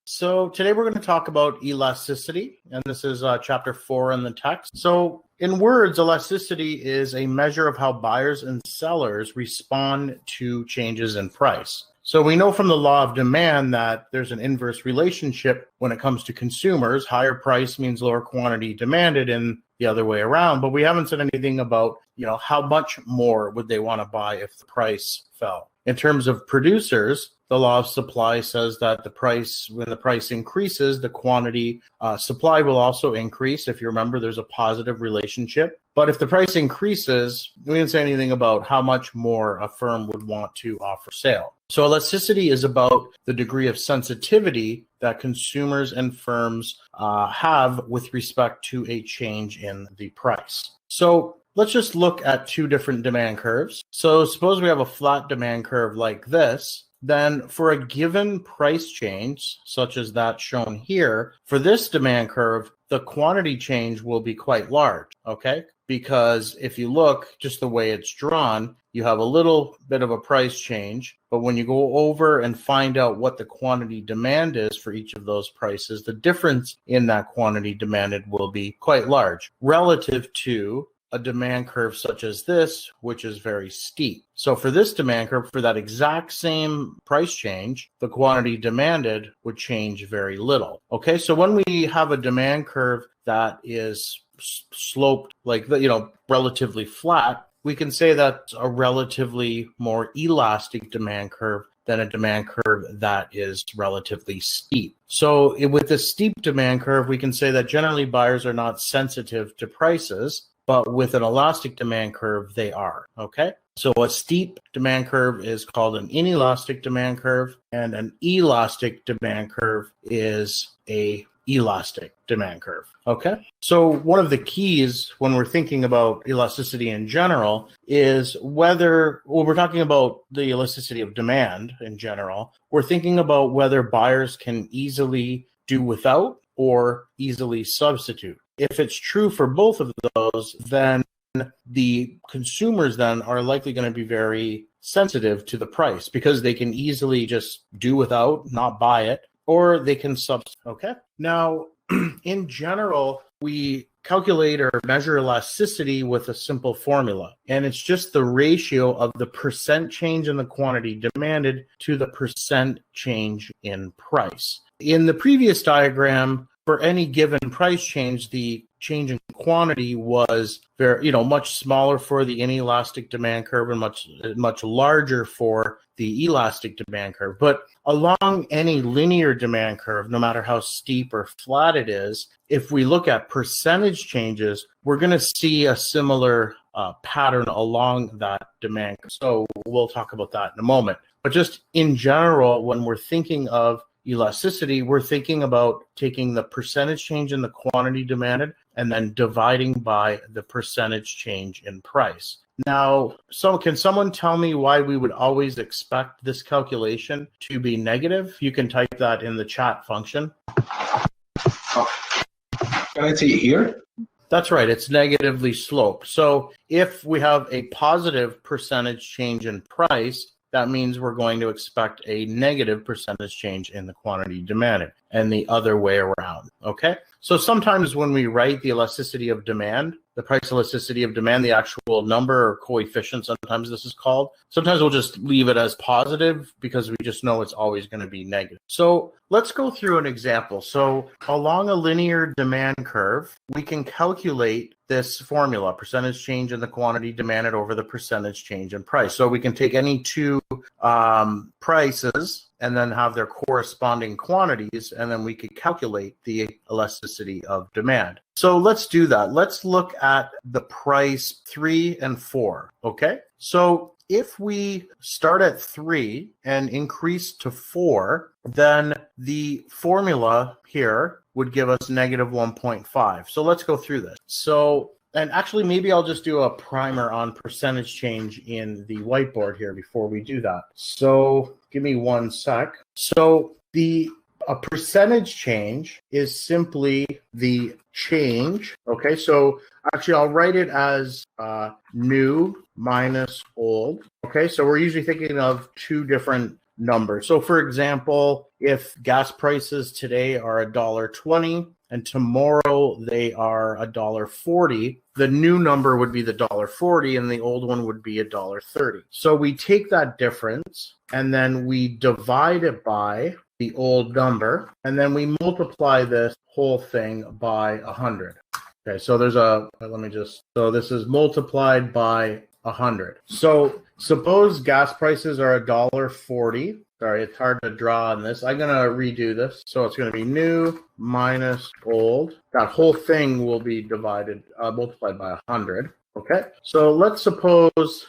So today we're going to talk about elasticity, and this is chapter 4 in the text. So in words, elasticity is a measure of how buyers and sellers respond to changes in price. So we know from the law of demand that there's an inverse relationship when it comes to consumers. Higher price means lower quantity demanded and the other way around, but we haven't said anything about, how much more would they want to buy if the price fell. In terms of producers, the law of supply says that when the price increases, the quantity supply will also increase. If you remember, there's a positive relationship. But if the price increases, we didn't say anything about how much more a firm would want to offer sale. So elasticity is about the degree of sensitivity that consumers and firms have with respect to a change in the price. So let's just look at two different demand curves. So suppose we have a flat demand curve like this. Then for a given price change, such as that shown here, for this demand curve, the quantity change will be quite large, okay? Because if you look just the way it's drawn, you have a little bit of a price change, but when you go over and find out what the quantity demand is for each of those prices, the difference in that quantity demanded will be quite large relative to a demand curve such as this, which is very steep. So for this demand curve, for that exact same price change, the quantity demanded would change very little. Okay, so when we have a demand curve that is sloped like relatively flat, we can say that's a relatively more elastic demand curve than a demand curve that is relatively steep. So with the steep demand curve, we can say that generally buyers are not sensitive to prices, but with an elastic demand curve, they are, okay? So a steep demand curve is called an inelastic demand curve, and an elastic demand curve is a elastic demand curve, okay? So one of the keys when we're thinking about elasticity in general is whether, we're talking about the elasticity of demand in general, we're thinking about whether buyers can easily do without or easily substitute. If it's true for both of those, then the consumers then are likely going to be very sensitive to the price because they can easily just do without, not buy it, or they can substitute, okay? Now, in general, we calculate or measure elasticity with a simple formula, and it's just the ratio of the percent change in the quantity demanded to the percent change in price. In the previous diagram, for any given price change, the change in quantity was very, much smaller for the inelastic demand curve and much larger for the elastic demand curve. But along any linear demand curve, no matter how steep or flat it is, if we look at percentage changes, we're going to see a similar pattern along that demand curve. So we'll talk about that in a moment. But just in general, when we're thinking of elasticity, we're thinking about taking the percentage change in the quantity demanded and then dividing by the percentage change in price. Now, can someone tell me why we would always expect this calculation to be negative? You can type that in the chat function. Can I see it here? That's right, it's negatively sloped. So if we have a positive percentage change in price, that means we're going to expect a negative percentage change in the quantity demanded and the other way around, okay? So sometimes when we write the elasticity of demand, the price elasticity of demand, the actual number or coefficient, sometimes this is called, sometimes we'll just leave it as positive because we just know it's always going to be negative. So let's go through an example. So along a linear demand curve, we can calculate this formula, percentage change in the quantity demanded over the percentage change in price. So we can take any two prices and then have their corresponding quantities, and then we could calculate the elasticity of demand. So let's do that. Let's look at the price 3 and 4, okay? So if we start at 3 and increase to 4, then the formula here would give us negative 1.5. So let's go through this. So, and actually maybe I'll just do a primer on percentage change in the whiteboard here before we do that. So give me one sec. So a percentage change is simply the change. Okay, so actually I'll write it as new minus old. Okay, so we're usually thinking of two different number. So for example, if gas prices today are $1.20 and tomorrow they are $1.40, the new number would be the $1.40 and the old one would be $1.30. So we take that difference and then we divide it by the old number, and then we multiply this whole thing by 100. Okay, so so this is multiplied by 100. So suppose gas prices are $1.40. Sorry, it's hard to draw on this. I'm going to redo this. So it's going to be new minus old. That whole thing will be multiplied by 100. Okay, so let's suppose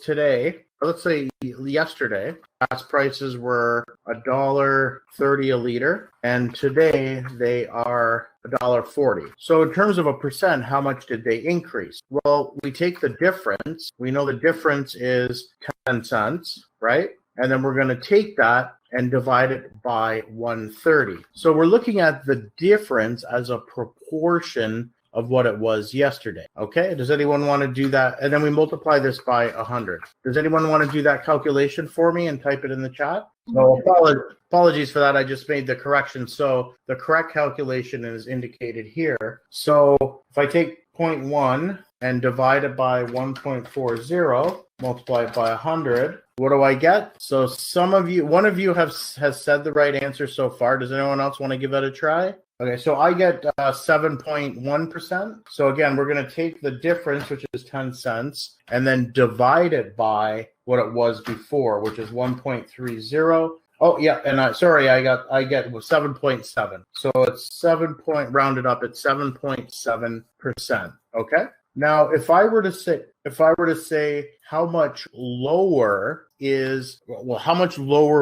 today, or let's say yesterday, gas prices were $1.30 a liter, and today they are $1.40. So in terms of a percent, how much did they increase? Well, we take the difference. We know the difference is 10 cents, right? And then we're going to take that and divide it by 130. So we're looking at the difference as a proportion of what it was yesterday. Okay, does anyone want to do that? And then we multiply this by 100. Does anyone want to do that calculation for me and type it in the chat? No, apologies for that. I just made the correction. So the correct calculation is indicated here. So if I take 0.1 and divide it by 1.40, multiply it by 100, what do I get? So one of you has said the right answer so far. Does anyone else want to give that a try? Okay, so I get 7.1%. So again, we're going to take the difference, which is 10 cents, and then divide it by what it was before, which is 1.30. Oh yeah, and I get 7.7. So it's rounded up at 7.7%. Okay. Now, if I were to say how much lower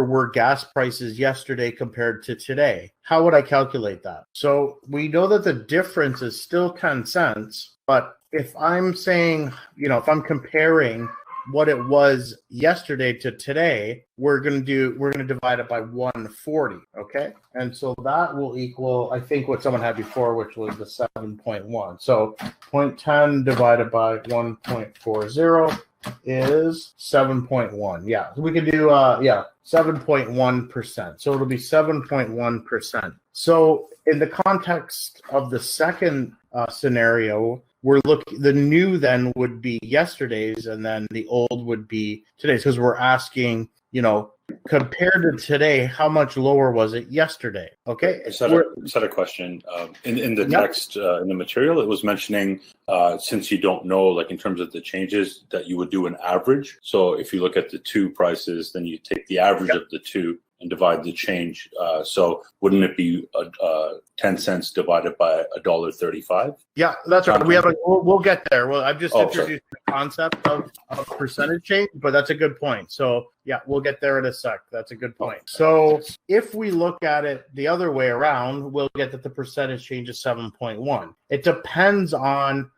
were gas prices yesterday compared to today, how would I calculate that? So we know that the difference is still 10 cents, but if I'm saying, if I'm comparing what it was yesterday to today, we're going to divide it by 140. Okay. And so that will equal, I think, what someone had before, which was the 7.1. So 0.10 divided by 1.40 is 7.1. Yeah. So we could do, 7.1%. So it'll be 7.1%. So in the context of the second scenario, the new then would be yesterday's, and then the old would be today's, because we're asking, compared to today, how much lower was it yesterday? Okay. Is that a question? In the text, in the material, it was mentioning, since you don't know, like in terms of the changes, that you would do an average. So if you look at the two prices, then you take the average of the two and divide the change. So wouldn't it be 10 cents divided by $1.35? Yeah, that's right. We'll get there. Well, I've just introduced the concept of percentage change, but that's a good point. So yeah, we'll get there in a sec. That's a good point. So if we look at it the other way around, we'll get that the percentage change is 7.1. It depends on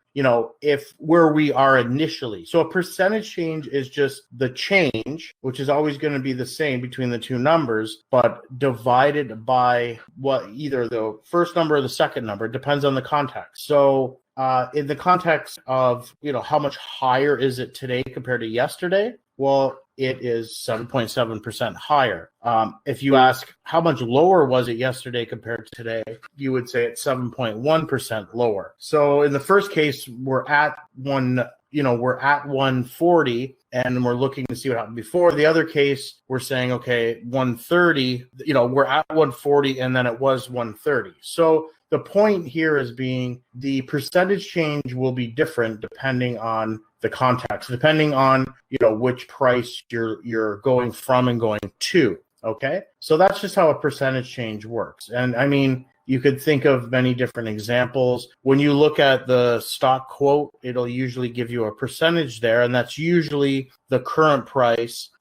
if where we are initially. So a percentage change is just the change, which is always going to be the same between the two numbers, but divided by what either the first number or the second number. It depends on the context. So in the context of, how much higher is it today compared to yesterday? Well, it is 7.7% higher. If you ask how much lower was it yesterday compared to today, you would say it's 7.1% lower. So in the first case, we're at 140, and we're looking to see what happened before. The other case, we're saying, okay, 130, we're at 140, and then it was 130. So the point here is being the percentage change will be different depending on the context, depending on which price you're going from and going to. Okay, so that's just how a percentage change works. And I mean, you could think of many different examples. When you look at the stock quote, it'll usually give you a percentage there, and that's usually the current price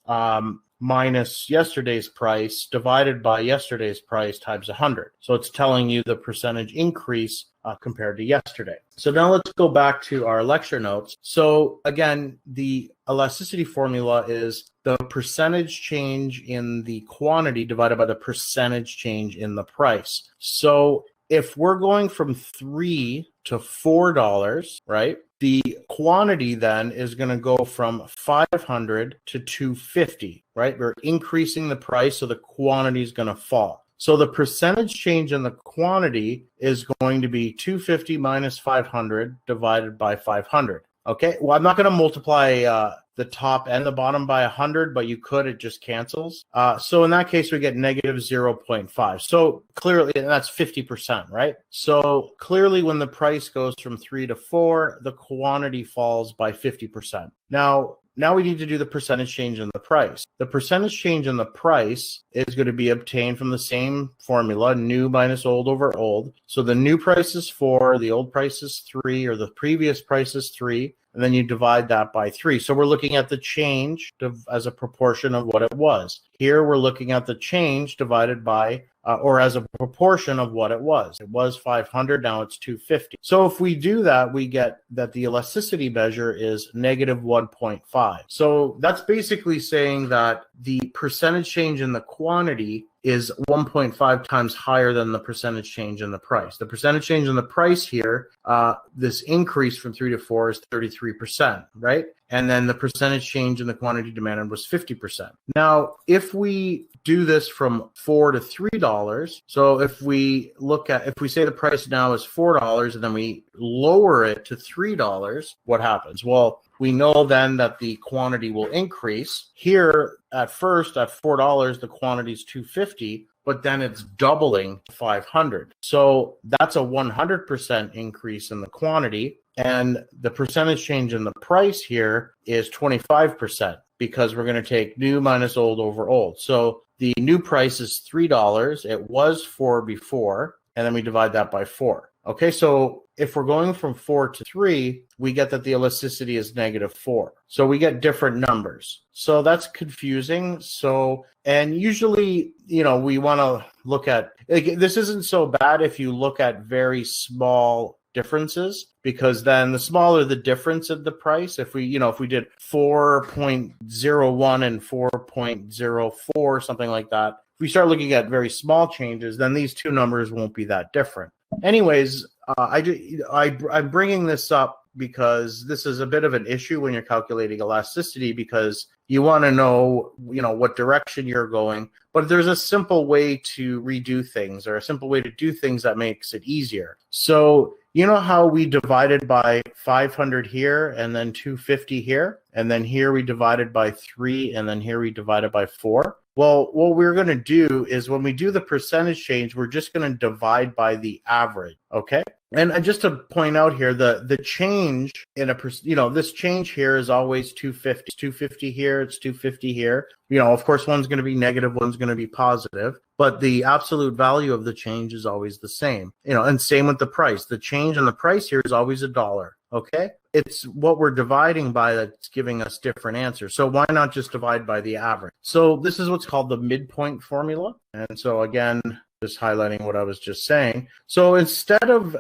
minus yesterday's price divided by yesterday's price times 100. So it's telling you the percentage increase compared to yesterday. So now let's go back to our lecture notes. So again, the elasticity formula is the percentage change in the quantity divided by the percentage change in the price. So if we're going from $3 to $4, right, the quantity then is going to go from 500 to 250, right? We're increasing the price, so the quantity is going to fall. So the percentage change in the quantity is going to be 250 minus 500 divided by 500. Okay, well, I'm not going to multiply the top and the bottom by 100, but you could, it just cancels. So in that case, we get negative 0.5. So clearly, and that's 50%, right? So clearly when the price goes from 3 to 4, the quantity falls by 50%. Now we need to do the percentage change in the price. The percentage change in the price is going to be obtained from the same formula, new minus old over old. So the new price is 4, the old price is 3, or the previous price is 3, and then you divide that by 3. So we're looking at the change as a proportion of what it was. Here we're looking at the change divided by, or as a proportion of what it was. It was 500, now it's 250. So if we do that, we get that the elasticity measure is negative 1.5. So that's basically saying that the percentage change in the quantity is 1.5 times higher than the percentage change in the price. The percentage change in the price here, this increase from 3 to 4 is 33%, right? And then the percentage change in the quantity demanded was 50%. Now, if we do this from $4 to $3, so if we say the price now is $4 and then we lower it to $3, what happens? Well, we know then that the quantity will increase. Here, at first, at $4, the quantity is 250, but then it's doubling to 500. So that's a 100% increase in the quantity. And the percentage change in the price here is 25% because we're going to take new minus old over old. So the new price is $3. It was 4 before, and then we divide that by 4. Okay, so if we're going from 4 to 3, we get that the elasticity is negative 4. So we get different numbers. So that's confusing. So, and usually, we want to look at, this isn't so bad if you look at very small differences, because then the smaller the difference of the price, if we did 4.01 and 4.04, something like that, if we start looking at very small changes, then these two numbers won't be that different. Anyways, I'm bringing this up because this is a bit of an issue when you're calculating elasticity, because you want to know, what direction you're going. But there's a simple way to redo things, or a simple way to do things that makes it easier. So you know how we divided by 500 here and then 250 here, and then here we divided by 3, and then here we divided by 4? Well, what we're going to do is when we do the percentage change, we're just going to divide by the average, okay? And just to point out here, the change in this change here is always 250. It's 250 here, it's 250 here. Of course, one's going to be negative, one's going to be positive, but the absolute value of the change is always the same. And same with the price. The change in the price here is always $1. Okay? It's what we're dividing by that's giving us different answers. So why not just divide by the average? So this is what's called the midpoint formula. And so again, just highlighting what I was just saying. So instead of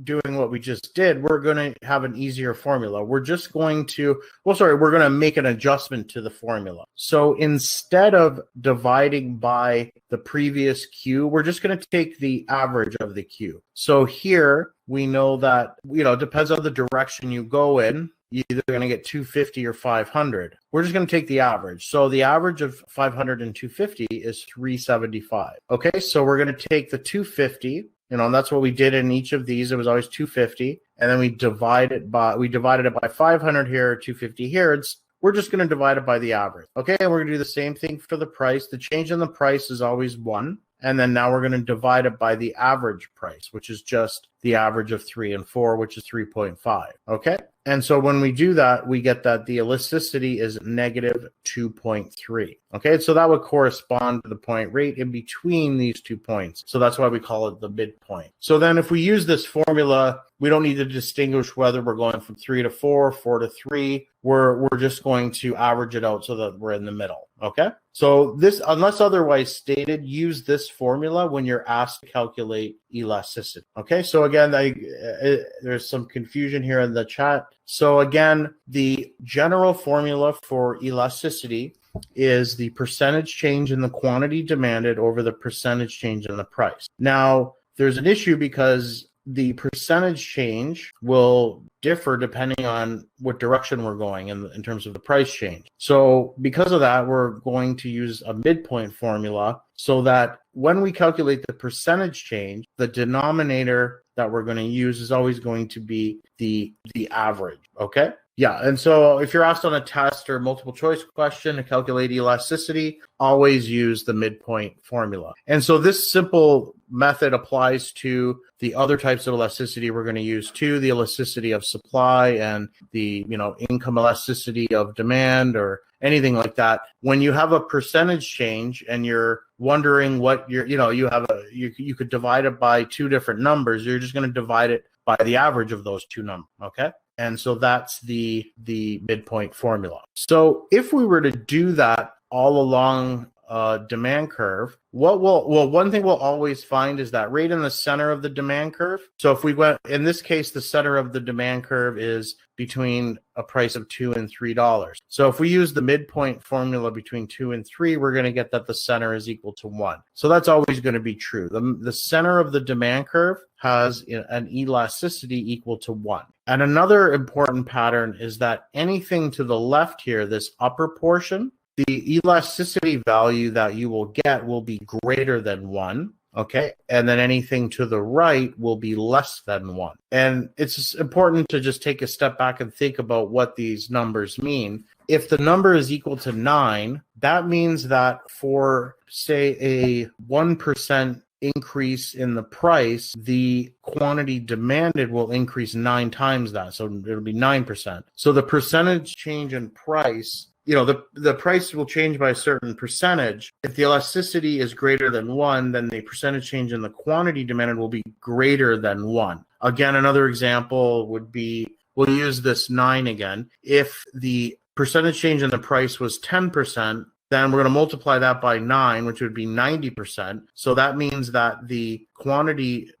doing what we just did, we're going to have an easier formula. We're just going to, we're going to make an adjustment to the formula. So instead of dividing by the previous Q, we're just going to take the average of the Q. So here we know that, it depends on the direction you go in. You're either going to get 250 or 500. We're just going to take the average. So the average of 500 and 250 is 375. Okay, so we're going to take the 250, and that's what we did in each of these. It was always 250, and then we divided it by 500 here, 250 here. We're just going to divide it by the average. Okay, and we're going to do the same thing for the price. The change in the price is always 1. And then now we're going to divide it by the average price, which is just the average of 3 and 4, which is 3.5. Okay. And so when we do that, we get that the elasticity is negative 2.3. Okay. So that would correspond to the point right in between these 2 points. So that's why we call it the midpoint. So then if we use this formula, we don't need to distinguish whether we're going from 3 to 4, 4 to 3. We're just going to average it out so that we're in the middle. Okay. So this, unless otherwise stated, use this formula when you're asked to calculate elasticity. Okay. So again, there's some confusion here in the chat. So again, the general formula for elasticity is the percentage change in the quantity demanded over the percentage change in the price. Now, there's an issue because the percentage change will differ depending on what direction we're going in terms of the price change. So because of that, we're going to use a midpoint formula so that when we calculate the percentage change, the denominator that we're going to use is always going to be the average, okay? Yeah, and so if you're asked on a test or multiple choice question to calculate elasticity, always use the midpoint formula. And so this simple method applies to the other types of elasticity we're going to use too, the elasticity of supply and the, income elasticity of demand or anything like that. When you have a percentage change and you're wondering what you could divide it by two different numbers, you're just going to divide it by the average of those two numbers, okay? And so that's the midpoint formula. So if we were to do that all along a demand curve, one thing we'll always find is that right in the center of the demand curve. So if we went, in this case, the center of the demand curve is between a price of $2 and $3. So if we use the midpoint formula between 2 and 3, we're going to get that the center is equal to 1. So that's always going to be true. The center of the demand curve has an elasticity equal to 1. And another important pattern is that anything to the left here, this upper portion, the elasticity value that you will get will be greater than 1. Okay, and then anything to the right will be less than 1. And it's important to just take a step back and think about what these numbers mean. If the number is equal to 9, that means that for, say, a 1% increase in the price, the quantity demanded will increase 9 times that. So it'll be 9%. So the percentage change in price, the price will change by a certain percentage. If the elasticity is greater than 1, then the percentage change in the quantity demanded will be greater than 1. Again, another example would be, we'll use this 9 again. If the percentage change in the price was 10%, then we're going to multiply that by 9, which would be 90%. So that means that the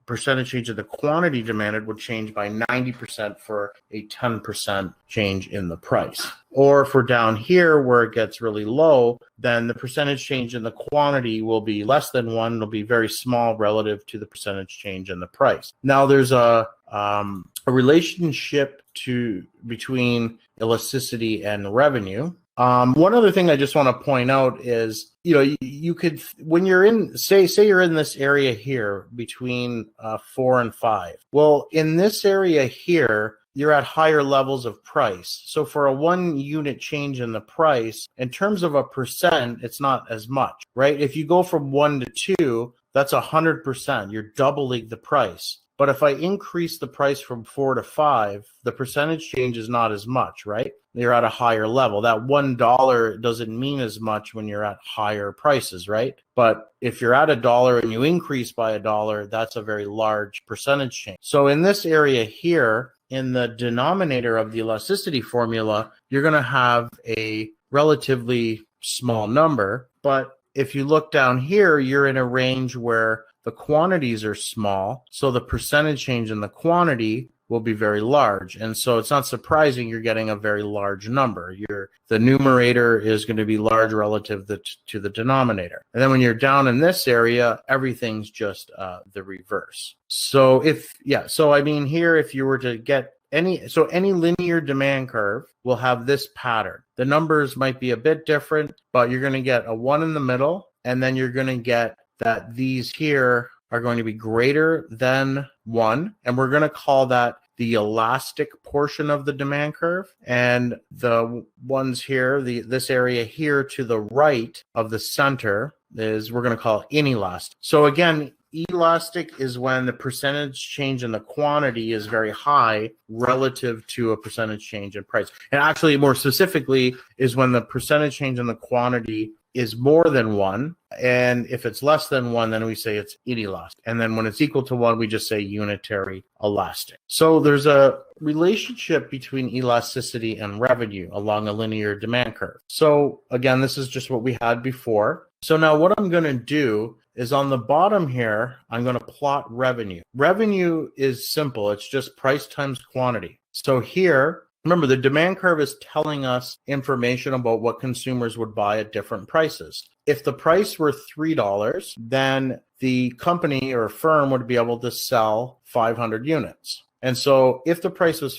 percentage change of the quantity demanded would change by 90% for a 10% change in the price. Or for down here where it gets really low, then the percentage change in the quantity will be less than 1. It'll be very small relative to the percentage change in the price. Now there's a relationship between elasticity and revenue. One other thing I just want to point out is, you could, when you're in, say you're in this area here between 4 and 5. Well, in this area here, you're at higher levels of price. So for a 1 unit change in the price, in terms of a percent, it's not as much, right? If you go from 1 to 2, that's 100%. You're doubling the price. But if I increase the price from 4 to 5, the percentage change is not as much, right? You're at a higher level. That $1 doesn't mean as much when you're at higher prices, right? But if you're at $1 and you increase by $1, that's a very large percentage change. So in this area here, in the denominator of the elasticity formula, you're going to have a relatively small number. But if you look down here, you're in a range where the quantities are small, so the percentage change in the quantity will be very large. And so it's not surprising you're getting a very large number. The numerator is going to be large relative to the denominator. And then when you're down in this area, everything's just the reverse. So here, if you were to get any linear demand curve will have this pattern. The numbers might be a bit different, but you're going to get a 1 in the middle, and then you're going to get that these here are going to be greater than 1, and we're going to call that the elastic portion of the demand curve. And the ones here, this area here to the right of the center we're going to call inelastic. So again, elastic is when the percentage change in the quantity is very high relative to a percentage change in price. And actually, more specifically, is when the percentage change in the quantity is more than 1. And if it's less than 1, then we say it's inelastic. And then when it's equal to 1, we just say unitary elastic. So there's a relationship between elasticity and revenue along a linear demand curve. So again, this is just what we had before. So now what I'm going to do is on the bottom here, I'm going to plot revenue. Revenue is simple. It's just price times quantity. So here, remember, the demand curve is telling us information about what consumers would buy at different prices. If the price were $3, then the company or firm would be able to sell 500 units. And so if the price was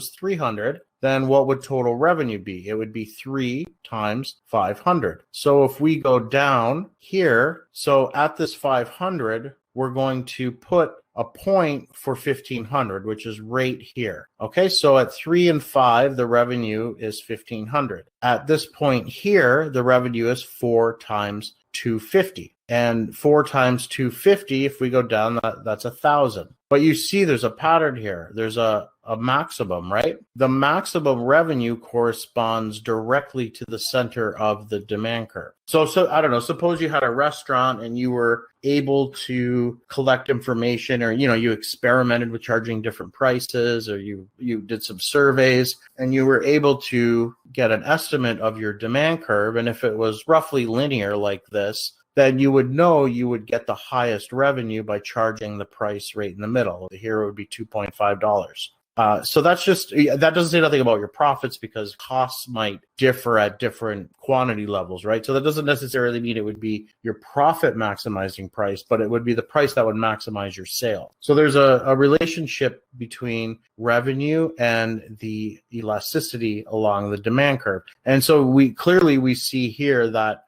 300, then what would total revenue be? It would be 3 times 500. So if we go down here, so at this 500, we're going to put a point for 1500, which is right here. Okay, so at 3 and 5, the revenue is 1500. At this point here, the revenue is 4 times 250. And 4 times 250, if we go down, that's 1,000. But you see there's a pattern here. There's a maximum, right? The maximum revenue corresponds directly to the center of the demand curve. So I don't know, suppose you had a restaurant and you were able to collect information, or, you experimented with charging different prices, or you did some surveys and you were able to get an estimate of your demand curve. And if it was roughly linear like this, then you would know you would get the highest revenue by charging the price right in the middle. Here it would be $2.5. So that doesn't say nothing about your profits, because costs might differ at different quantity levels, right? So that doesn't necessarily mean it would be your profit maximizing price, but it would be the price that would maximize your sale. So there's a relationship between revenue and the elasticity along the demand curve. And so we see here that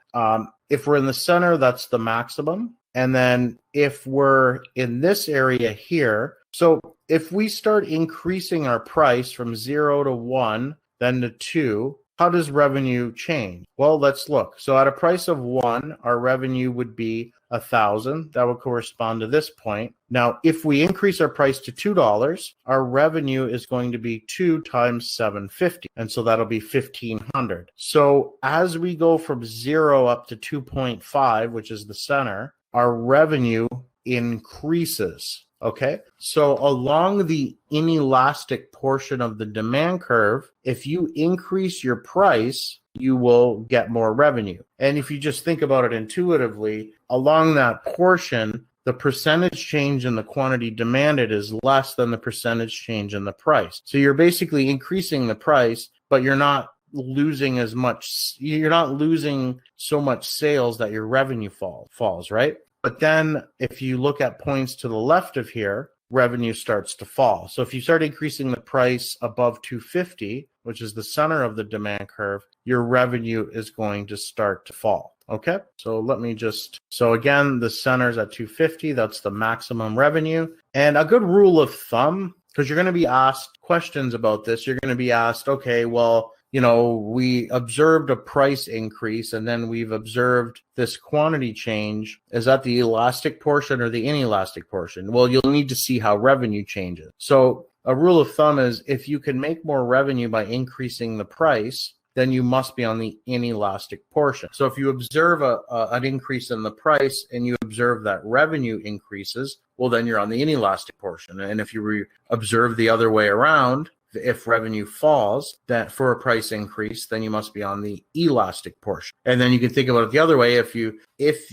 if we're in the center, that's the maximum. And then if we're in this area here, so if we start increasing our price from 0 to 1, then to 2, how does revenue change? Well, let's look. So at a price of 1, our revenue would be 1,000. That would correspond to this point. Now, if we increase our price to $2, our revenue is going to be 2 times 750. And so that'll be 1,500. So as we go from 0 up to 2.5, which is the center, our revenue increases. Okay, so along the inelastic portion of the demand curve, if you increase your price, you will get more revenue. And if you just think about it intuitively, along that portion, the percentage change in the quantity demanded is less than the percentage change in the price. So you're basically increasing the price, but you're not losing as much. You're not losing so much sales that your revenue falls, right? But then if you look at points to the left of here, revenue starts to fall. So if you start increasing the price above 250, which is the center of the demand curve, your revenue is going to start to fall. Okay, so again, the center's at 250. That's the maximum revenue. And a good rule of thumb, because you're going to be asked questions about this, you're going to be asked, okay, well, we observed a price increase and then we've observed this quantity change. Is that the elastic portion or the inelastic portion? Well, you'll need to see how revenue changes. So a rule of thumb is if you can make more revenue by increasing the price, then you must be on the inelastic portion. So if you observe an increase in the price and you observe that revenue increases, well, then you're on the inelastic portion. And if you observe the other way around, if revenue falls, that for a price increase, then you must be on the elastic portion. And then you can think about it the other way. If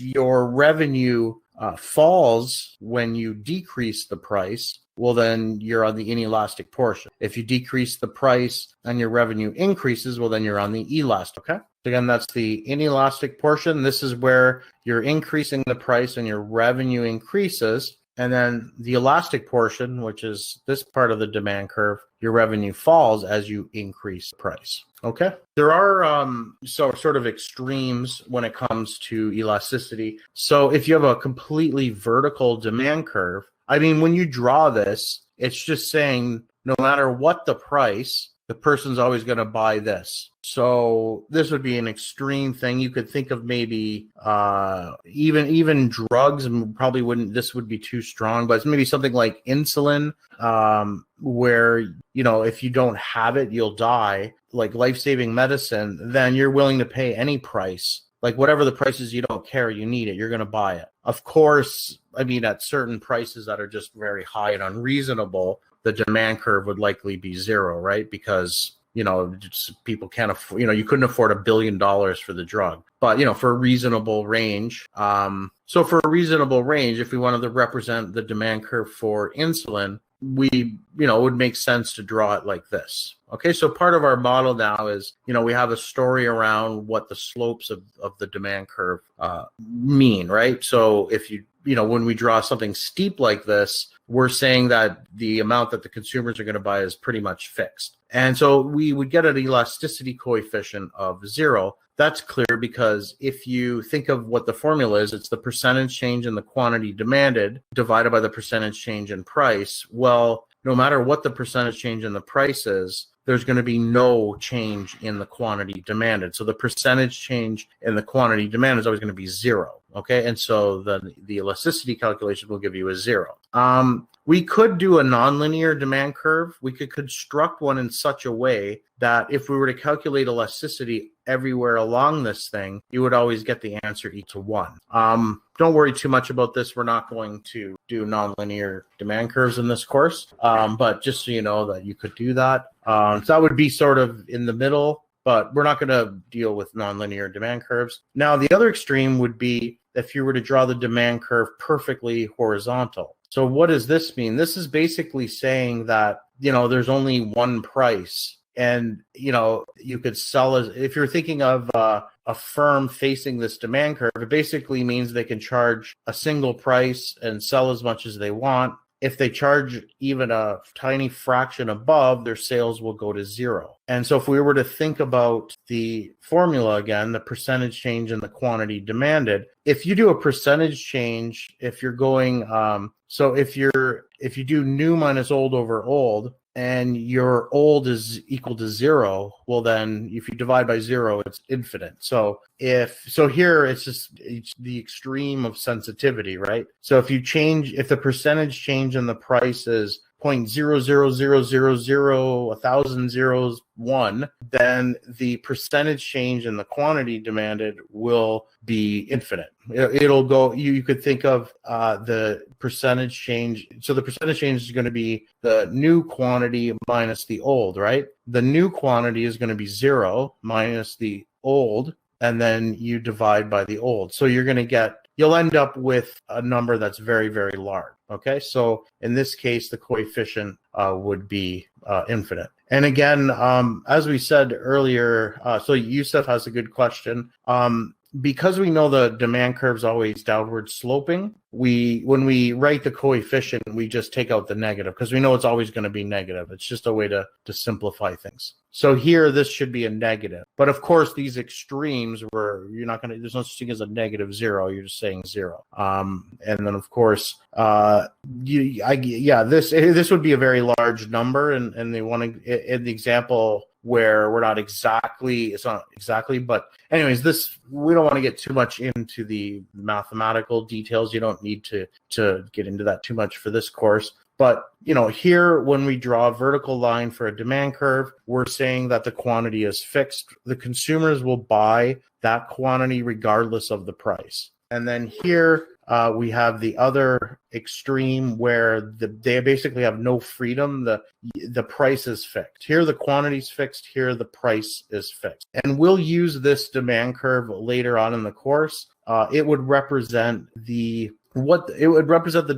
your revenue falls when you decrease the price, well, then you're on the inelastic portion. If you decrease the price and your revenue increases, well, then you're on the elastic. Okay. Again, that's the inelastic portion. This is where you're increasing the price and your revenue increases. And then the elastic portion, which is this part of the demand curve, your revenue falls as you increase the price. Okay. There are sort of extremes when it comes to elasticity. So if you have a completely vertical demand curve, when you draw this, it's just saying no matter what the price, the person's always going to buy this. So this would be an extreme thing. You could think of maybe even drugs, and probably wouldn't. This would be too strong, but it's maybe something like insulin, where if you don't have it, you'll die. Like life-saving medicine, then you're willing to pay any price. Like whatever the price is, you don't care, you need it, you're going to buy it. Of course, at certain prices that are just very high and unreasonable, the demand curve would likely be zero, right? Because, people can't afford, you couldn't afford $1 billion for the drug. But, for a reasonable range, if we wanted to represent the demand curve for insulin, it would make sense to draw it like this. Okay, so part of our model now is, we have a story around what the slopes of the demand curve mean, right? So if when we draw something steep like this, we're saying that the amount that the consumers are going to buy is pretty much fixed. And so we would get an elasticity coefficient of 0. That's clear because if you think of what the formula is, it's the percentage change in the quantity demanded divided by the percentage change in price. Well, no matter what the percentage change in the price is, there's going to be no change in the quantity demanded. So the percentage change in the quantity demanded is always going to be 0. Okay, and so the elasticity calculation will give you a 0. We could do a nonlinear demand curve. We could construct one in such a way that if we were to calculate elasticity everywhere along this thing, you would always get the answer equal to 1. Don't worry too much about this. We're not going to do nonlinear demand curves in this course, but just so you know that you could do that. So that would be sort of in the middle, but we're not going to deal with nonlinear demand curves. Now, the other extreme would be if you were to draw the demand curve perfectly horizontal. So what does this mean? This is basically saying that, there's only one price. And, you could sell if you're thinking of a firm facing this demand curve, it basically means they can charge a single price and sell as much as they want. If they charge even a tiny fraction above, their sales will go to 0. And so if we were to think about the formula again, the percentage change in the quantity demanded, if you do a percentage change, if you're going, so if you do new minus old over old, and your old is equal to 0, well then if you divide by 0, it's infinite. So here it's the extreme of sensitivity, right? So if the percentage change in the price is 0.0000001, then the percentage change in the quantity demanded will be infinite. It'll go, you could think of the percentage change. So the percentage change is going to be the new quantity minus the old, right? The new quantity is going to be 0 minus the old, and then you divide by the old. So you'll end up with a number that's very, very large. Okay, so in this case, the coefficient would be infinite. And again, as we said earlier, so Yusuf has a good question. Because we know the demand curve is always downward sloping, when we write the coefficient, we just take out the negative because we know it's always going to be negative. It's just a way to simplify things. So here, this should be a negative. But of course, these extremes where there's no such thing as a negative 0. You're just saying 0. And then of course, this would be a very large number, and they want to, in the example where it's not exactly, but anyways, we don't want to get too much into the mathematical details. You don't need to get into that too much for this course. But, here, when we draw a vertical line for a demand curve, we're saying that the quantity is fixed. The consumers will buy that quantity regardless of the price. And then here, we have the other extreme where they basically have no freedom. The price is fixed. Here, the quantity is fixed. Here, the price is fixed. And we'll use this demand curve later on in the course. It would represent the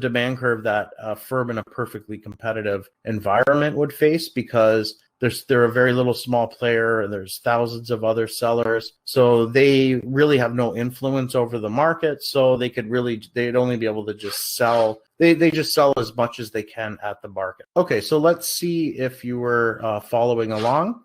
demand curve that a firm in a perfectly competitive environment would face, because they're a very little small player and there's thousands of other sellers. So they really have no influence over the market. So they'd only be able to just sell. They just sell as much as they can at the market. Okay, so let's see if you were following along.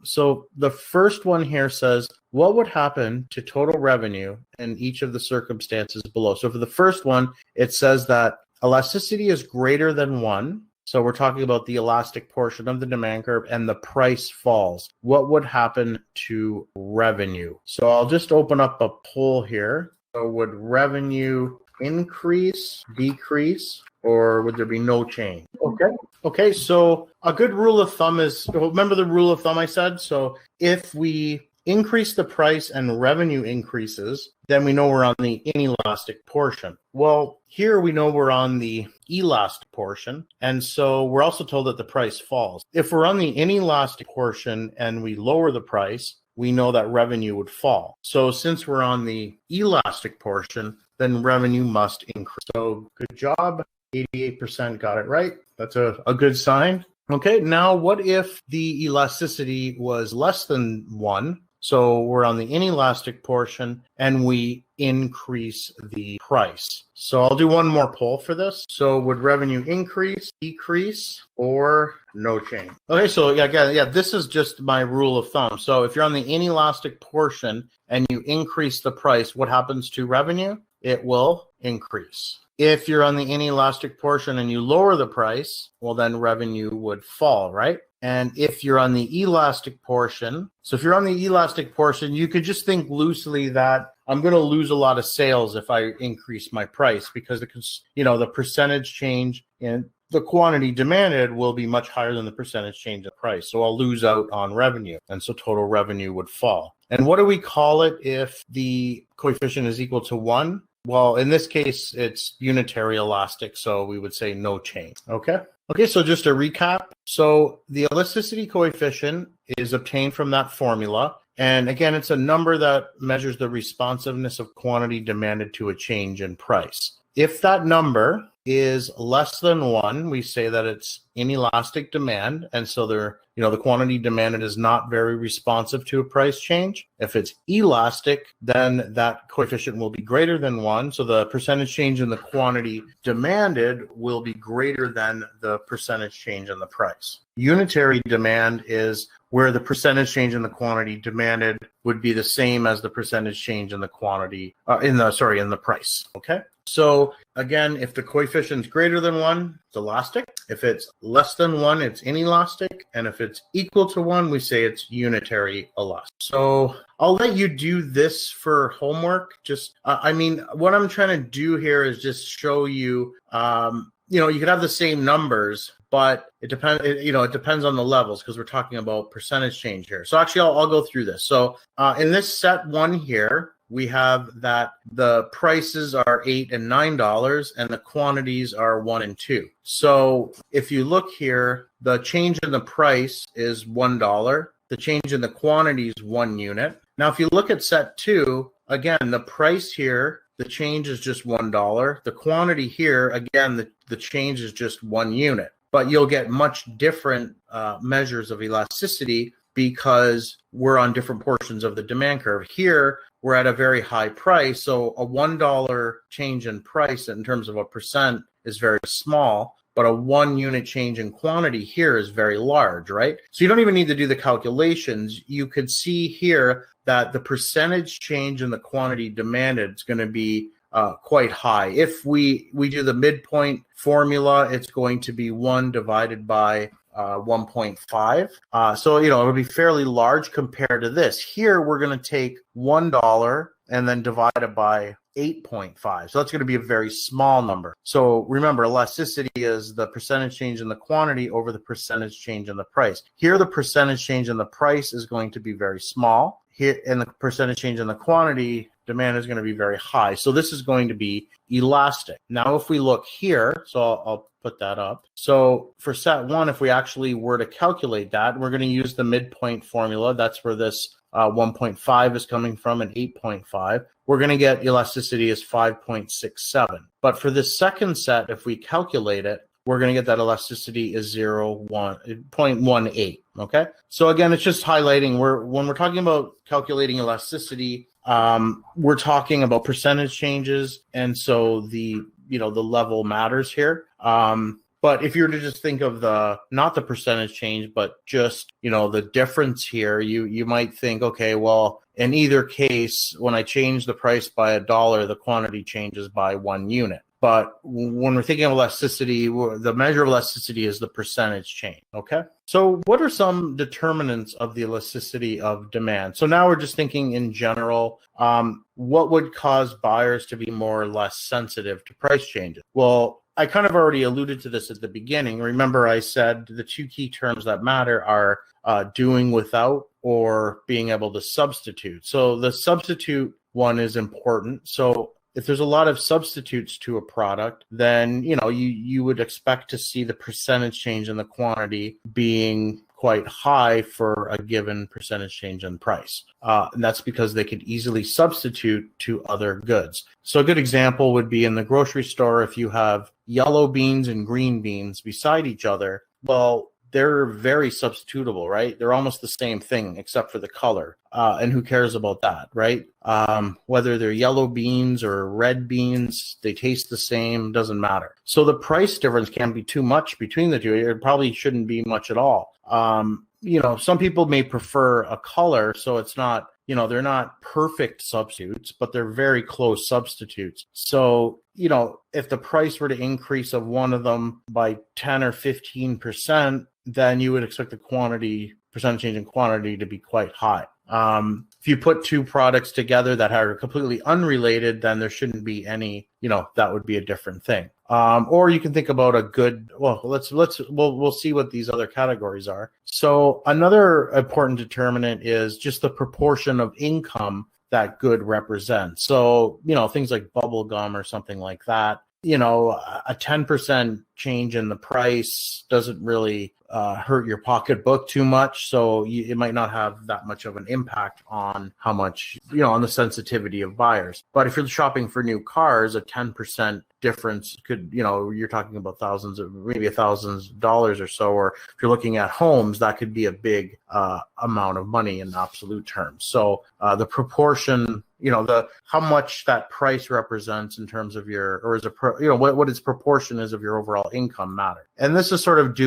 So the first one here says, what would happen to total revenue in each of the circumstances below? So for the first one, it says that elasticity is greater than 1. So we're talking about the elastic portion of the demand curve, and the price falls. What would happen to revenue? So I'll just open up a poll here. So would revenue increase, decrease, or would there be no change? Okay, so a good rule of thumb is, remember the rule of thumb I said? So if we increase the price and revenue increases, then we know we're on the inelastic portion. Well, here we know we're on the elastic portion, and so we're also told that the price falls. If we're on the inelastic portion and we lower the price, we know that revenue would fall. So since we're on the elastic portion, then revenue must increase. So good job. 88% got it right. That's a good sign. Okay, now what if the elasticity was less than 1? So we're on the inelastic portion and we increase the price. So I'll do one more poll for this. So would revenue increase, decrease, or no change? Okay, so yeah, this is just my rule of thumb. So if you're on the inelastic portion and you increase the price, what happens to revenue? It will increase. If you're on the inelastic portion and you lower the price, well, then revenue would fall, right? And if you're on the elastic portion, so if you're on the elastic portion, you could just think loosely that I'm going to lose a lot of sales if I increase my price because the percentage change in the quantity demanded will be much higher than the percentage change in price. So I'll lose out on revenue. And so total revenue would fall. And what do we call it if the coefficient is equal to 1? Well, in this case, it's unitary elastic, so we would say no change. Okay, so just a recap. So the elasticity coefficient is obtained from that formula. And again, it's a number that measures the responsiveness of quantity demanded to a change in price. If that number is less than 1, we say that it's inelastic demand, and so the quantity demanded is not very responsive to a price change. If it's elastic, then that coefficient will be greater than 1, so the percentage change in the quantity demanded will be greater than the percentage change in the price. Unitary demand is where the percentage change in the quantity demanded would be the same as the percentage change in the quantity in the price. Okay. So again, if the coefficient is greater than 1, it's elastic. If it's less than 1, it's inelastic. And if it's equal to 1, we say it's unitary elastic. So I'll let you do this for homework. What I'm trying to do here is just show you, you could have the same numbers, but it depends. It depends on the levels because we're talking about percentage change here. So actually, I'll go through this. So in this set 1 here, we have that the prices are $8 and $9 and the quantities are 1 and 2. So if you look here, the change in the price is $1. The change in the quantity is 1 unit. Now, if you look at set 2, again, the price here, the change is just $1. The quantity here, again, the change is just 1 unit. But you'll get much different measures of elasticity because we're on different portions of the demand curve. Here, we're at a very high price, so a $1 change in price in terms of a percent is very small, but a 1 unit change in quantity here is very large, right? So you don't even need to do the calculations. You could see here that the percentage change in the quantity demanded is going to be quite high. If we do the midpoint formula, it's going to be 1 divided by 1.5. So, it'll be fairly large compared to this. Here, we're going to take $1 and then divide it by 8.5. So that's going to be a very small number. So remember, elasticity is the percentage change in the quantity over the percentage change in the price. Here, the percentage change in the price is going to be very small. Here, and the percentage change in the quantity demand is going to be very high. So this is going to be elastic. Now, if we look here, so I'll put that up. So for set 1, if we actually were to calculate that, we're going to use the midpoint formula. That's where this 1.5 is coming from and 8.5. We're going to get elasticity as 5.67. But for this second set, if we calculate it, we're going to get that elasticity is 0.18. Okay. So again, it's just highlighting when we're talking about calculating elasticity, we're talking about percentage changes, and so the level matters here. But if you were to just think of not the percentage change, but just the difference here, you might think, okay, well, in either case, when I change the price by $1, the quantity changes by 1 unit. But when we're thinking of elasticity, the measure of elasticity is the percentage change, okay? So what are some determinants of the elasticity of demand? So now we're just thinking in general, what would cause buyers to be more or less sensitive to price changes? Well, I kind of already alluded to this at the beginning. Remember, I said the 2 key terms that matter are doing without or being able to substitute. So the substitute one is important. So if there's a lot of substitutes to a product, then you would expect to see the percentage change in the quantity being quite high for a given percentage change in price. And that's because they could easily substitute to other goods. So a good example would be in the grocery store. If you have yellow beans and green beans beside each other, well, they're very substitutable, right? They're almost the same thing except for the color. And who cares about that, right? Whether they're yellow beans or red beans, they taste the same, doesn't matter. So the price difference can be too much between the two. It probably shouldn't be much at all. Some people may prefer a color, so it's not, they're not perfect substitutes, but they're very close substitutes. So, if the price were to increase of one of them by 10 or 15%, then you would expect the percentage change in quantity to be quite high. If you put two products together that are completely unrelated, then there shouldn't be any, that would be a different thing. Or you can think about we'll see what these other categories are. So another important determinant is just the proportion of income that good represents. So, things like bubble gum or something like that, a 10% change in the price doesn't really hurt your pocketbook too much. So it might not have that much of an impact on how much, on the sensitivity of buyers. But if you're shopping for new cars, a 10% difference could, you're talking about maybe $1,000 or so. Or if you're looking at homes, that could be a big amount of money in absolute terms. So the proportion, how much that price represents in terms of what its proportion is of your overall income matter. And this is sort of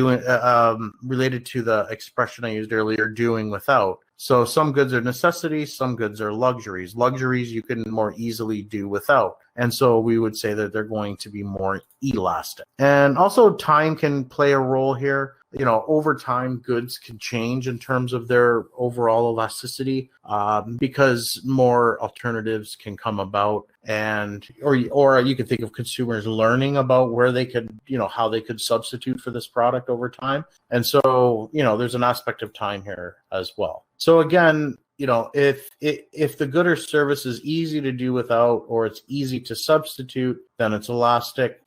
related to the expression I used earlier, doing without. So some goods are necessities, some goods are luxuries. Luxuries you can more easily do without. And so we would say that they're going to be more elastic. And also time can play a role here. Over time, goods can change in terms of their overall elasticity because more alternatives can come about, or you could think of consumers learning about where they could, how they could substitute for this product over time. And so, there's an aspect of time here as well. So again, if the good or service is easy to do without, or it's easy to substitute, then it's elastic.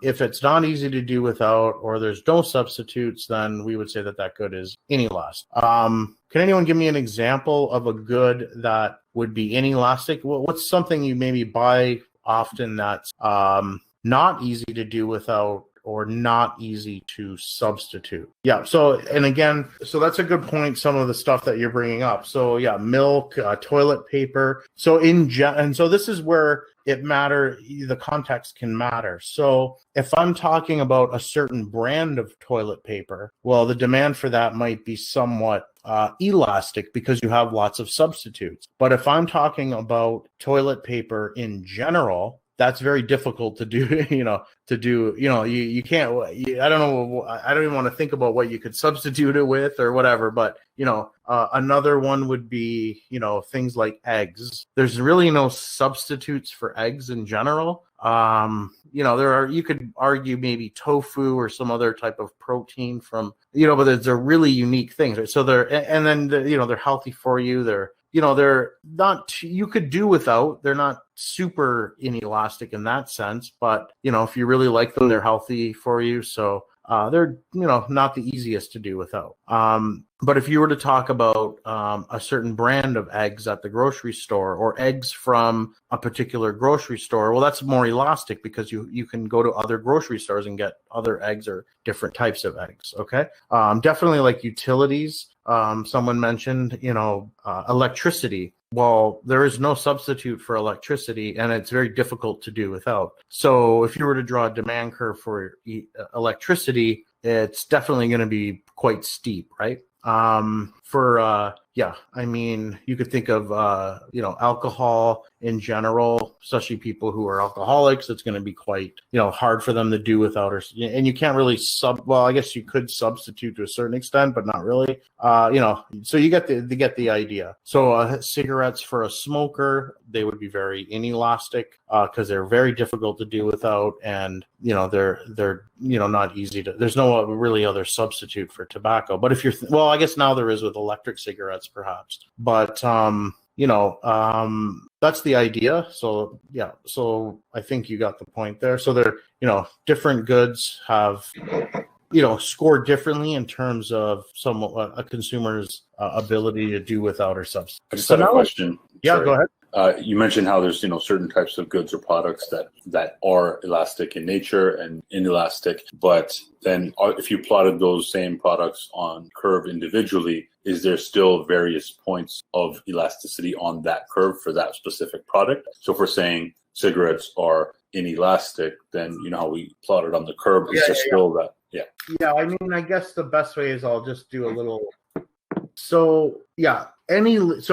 If it's not easy to do without, or there's no substitutes, then we would say that good is inelastic. Can anyone give me an example of a good that would be inelastic? What's something you maybe buy often that's not easy to do without, or not easy to substitute? Yeah. So that's a good point. Some of the stuff that you're bringing up. So yeah, milk, toilet paper. So and so this is where the context can matter. So if I'm talking about a certain brand of toilet paper, well, the demand for that might be somewhat elastic because you have lots of substitutes. But if I'm talking about toilet paper in general, that's very difficult to do, you can't, I don't know, I don't even want to think about what you could substitute it with or whatever, but, another one would be, things like eggs. There's really no substitutes for eggs in general. You could argue maybe tofu or some other type of protein from, but they're really unique things. Right? So they're healthy for you. They're not, you could do without, they're not super inelastic in that sense, but, if you really like them, they're healthy for you. So, they're, not the easiest to do without. But if you were to talk about a certain brand of eggs at the grocery store, or eggs from a particular grocery store, well, that's more elastic because you can go to other grocery stores and get other eggs or different types of eggs. Okay. Definitely like utilities. Someone mentioned, electricity. Well, there is no substitute for electricity, and it's very difficult to do without. So if you were to draw a demand curve for electricity, it's definitely going to be quite steep, right? You could think of, alcohol in general, especially people who are alcoholics. It's going to be quite, hard for them to do without, and you can't really I guess you could substitute to a certain extent, but not really, so you get the idea. So cigarettes for a smoker, they would be very inelastic because they're very difficult to do without, and, they're not easy to, there's no really other substitute for tobacco. But if I guess now there is with electric cigarettes perhaps, but that's the idea. So yeah, so I think you got the point there. So they're, different goods have score differently in terms of a consumer's ability to do without or substitute. I just had a question. Yeah, Sorry. go ahead. You mentioned how there's certain types of goods or products that are elastic in nature and inelastic, but then if you plotted those same products on curve individually, is there still various points of elasticity on that curve for that specific product? So if we're saying cigarettes are inelastic, then how we plotted on the curve is still that. Yeah. Yeah, I mean, I guess the best way is I'll just do a little. So yeah, any linear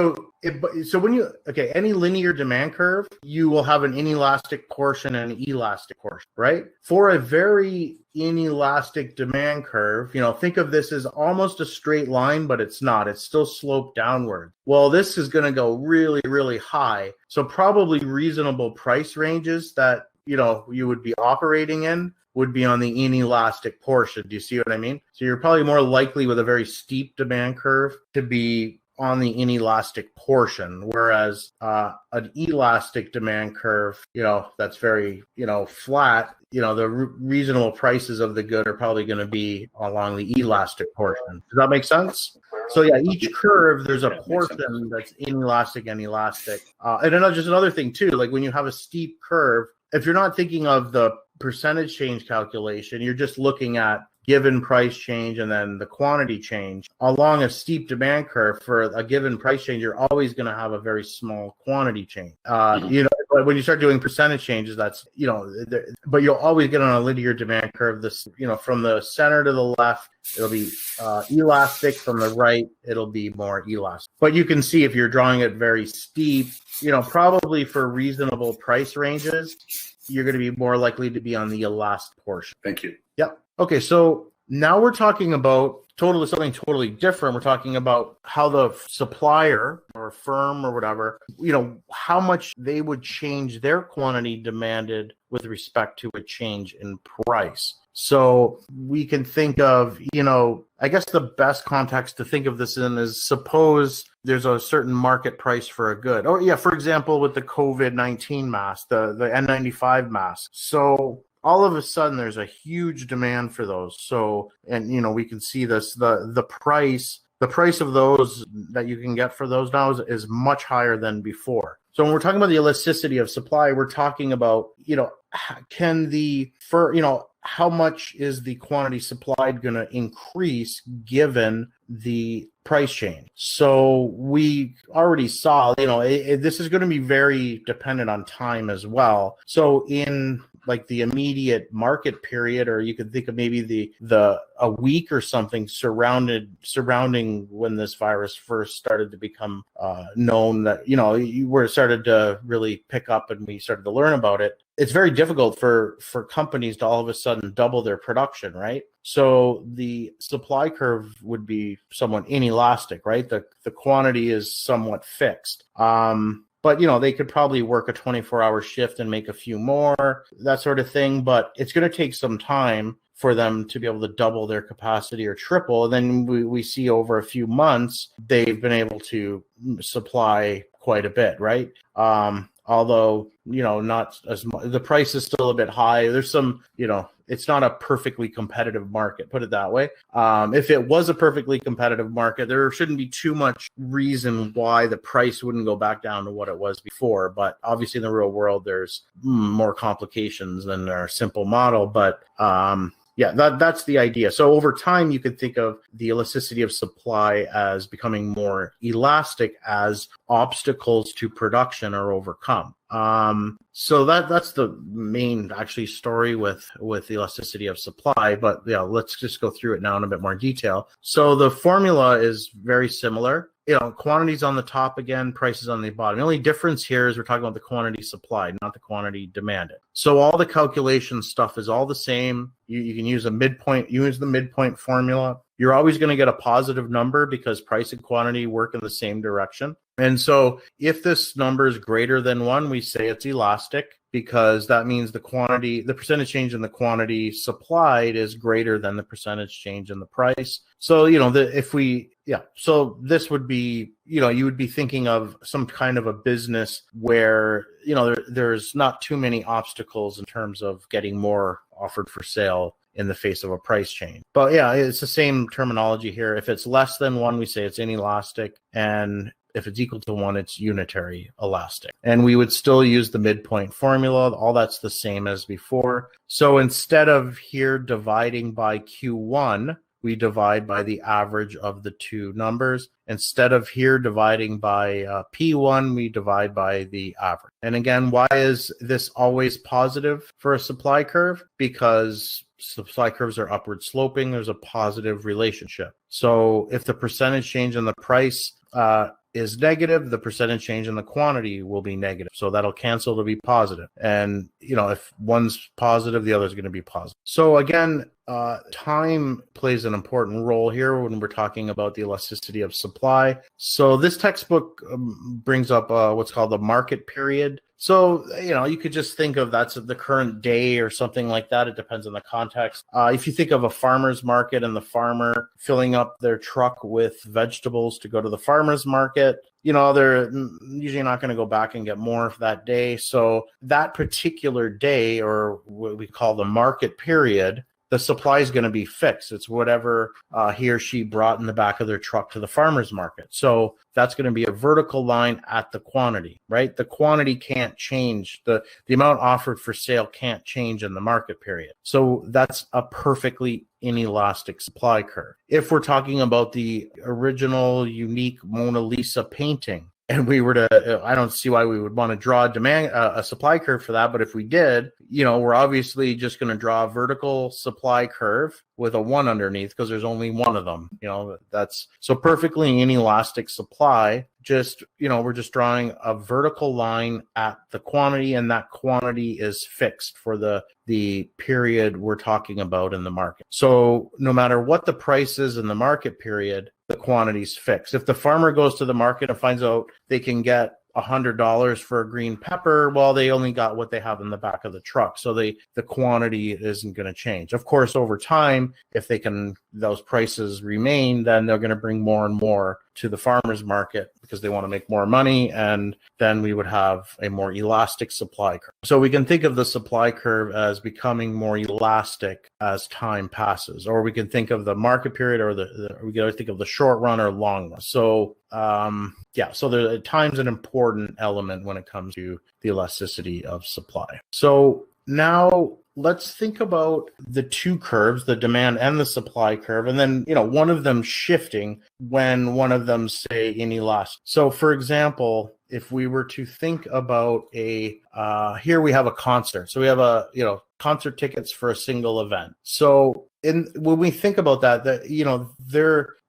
demand curve, you will have an inelastic portion and an elastic portion, right? For a very inelastic demand curve, think of this as almost a straight line, but it's not. It's still sloped downward. Well, this is going to go really, really high. So probably reasonable price ranges that you would be operating in would be on the inelastic portion. Do you see what I mean? So you're probably more likely with a very steep demand curve to be on the inelastic portion, whereas an elastic demand curve, that's very, flat, the reasonable prices of the good are probably going to be along the elastic portion. Does that make sense? So yeah, each curve, there's a portion that's inelastic and elastic. And just another thing too, like when you have a steep curve, if you're not thinking of the percentage change calculation, you're just looking at given price change and then the quantity change. Along a steep demand curve for a given price change, you're always going to have a very small quantity change. But when you start doing percentage changes, that's, but you'll always get on a linear demand curve. This, from the center to the left, it'll be elastic. From the right, it'll be more elastic. But you can see if you're drawing it very steep, probably for reasonable price ranges, you're going to be more likely to be on the elastic portion. Thank you. Yep. Okay, so now we're talking about something totally different. We're talking about how the supplier or firm or whatever, how much they would change their quantity demanded with respect to a change in price. So we can think of, I guess the best context to think of this in is suppose there's a certain market price for a good. Oh yeah, for example, with the COVID-19 mask, the N95 mask. So all of a sudden there's a huge demand for those. So, and we can see this, the price of those that you can get for those now is much higher than before. So when we're talking about the elasticity of supply, we're talking about, how much is the quantity supplied going to increase given the price change? So we already saw, this is going to be very dependent on time as well. So in like the immediate market period, or you could think of maybe a week or something surrounding when this virus first started to become known, that where it started to really pick up and we started to learn about it. It's very difficult for companies to all of a sudden double their production, right? So the supply curve would be somewhat inelastic, right? The quantity is somewhat fixed. But, they could probably work a 24-hour shift and make a few more, that sort of thing. But it's going to take some time for them to be able to double their capacity or triple. And then we see over a few months, they've been able to supply quite a bit, right? Although, not as much. The price is still a bit high. There's some, it's not a perfectly competitive market, put it that way. If it was a perfectly competitive market, there shouldn't be too much reason why the price wouldn't go back down to what it was before. But obviously in the real world, there's more complications than our simple model. But yeah, that's the idea. So over time, you could think of the elasticity of supply as becoming more elastic as obstacles to production are overcome. So that's the main actually story with the elasticity of supply. But yeah, let's just go through it now in a bit more detail. So the formula is very similar. Quantities on the top again, prices on the bottom. The only difference here is we're talking about the quantity supplied, not the quantity demanded. So all the calculation stuff is all the same. You can use a midpoint, use the midpoint formula. You're always going to get a positive number because price and quantity work in the same direction. And so if this number is greater than 1, we say it's elastic, because that means the percentage change in the quantity supplied is greater than the percentage change in the price. So, so this would be, you would be thinking of some kind of a business where, there's not too many obstacles in terms of getting more offered for sale in the face of a price change. But yeah, it's the same terminology here. If it's less than 1, we say it's inelastic, and if it's equal to 1, it's unitary elastic. And we would still use the midpoint formula. All that's the same as before. So instead of here dividing by Q1, we divide by the average of the two numbers. Instead of here dividing by P1, we divide by the average. And again, why is this always positive for a supply curve? Because supply curves are upward sloping. There's a positive relationship. So if the percentage change in the price is negative, the percentage change in the quantity will be negative. So that'll cancel to be positive. And, if one's positive, the other is going to be positive. So again, time plays an important role here when we're talking about the elasticity of supply. So this textbook brings up what's called the market period. So, you could just think of that's the current day or something like that. It depends on the context. If you think of a farmer's market and the farmer filling up their truck with vegetables to go to the farmer's market, they're usually not going to go back and get more for that day. So that particular day, or what we call the market period, the supply is going to be fixed. It's whatever he or she brought in the back of their truck to the farmer's market. So that's going to be a vertical line at the quantity, right? The quantity can't change. The amount offered for sale can't change in the market period. So that's a perfectly inelastic supply curve. If we're talking about the original unique Mona Lisa painting, and we were to, I don't see why we would want to draw a supply curve for that. But if we did, we're obviously just going to draw a vertical supply curve with a 1 underneath because there's only one of them. That's so perfectly inelastic supply. We're just drawing a vertical line at the quantity, and that quantity is fixed for the period we're talking about in the market. So no matter what the price is in the market period, the quantity's fixed. If the farmer goes to the market and finds out they can get $100 for a green pepper, well, they only got what they have in the back of the truck. So the quantity isn't going to change. Of course, over time, if those prices remain, then they're going to bring more and more to the farmer's market because they want to make more money. And then we would have a more elastic supply curve. So we can think of the supply curve as becoming more elastic as time passes, or we can think of the market period, or we can think of the short run or long run. So so time's an important element when it comes to the elasticity of supply. So now let's think about the two curves, the demand and the supply curve, and then, one of them shifting when one of them say inelastic. So for example, if we were to think about here we have a concert. So we have concert tickets for a single event. So when we think about that,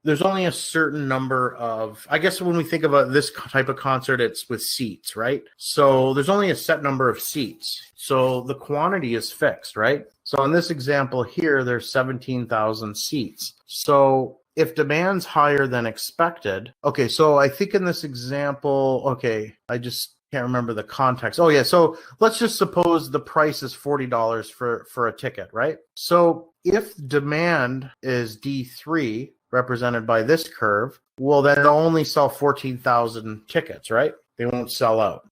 there's only a certain number of, I guess when we think about this type of concert, it's with seats, right? So there's only a set number of seats. So the quantity is fixed, right? So in this example here, there's 17,000 seats. So if demand's higher than expected, okay, so I think in this example, I just can't remember the context. Oh yeah, so let's just suppose the price is $40 for a ticket, right? So if demand is D3, represented by this curve, well, then they'll only sell 14,000 tickets, right? They won't sell out.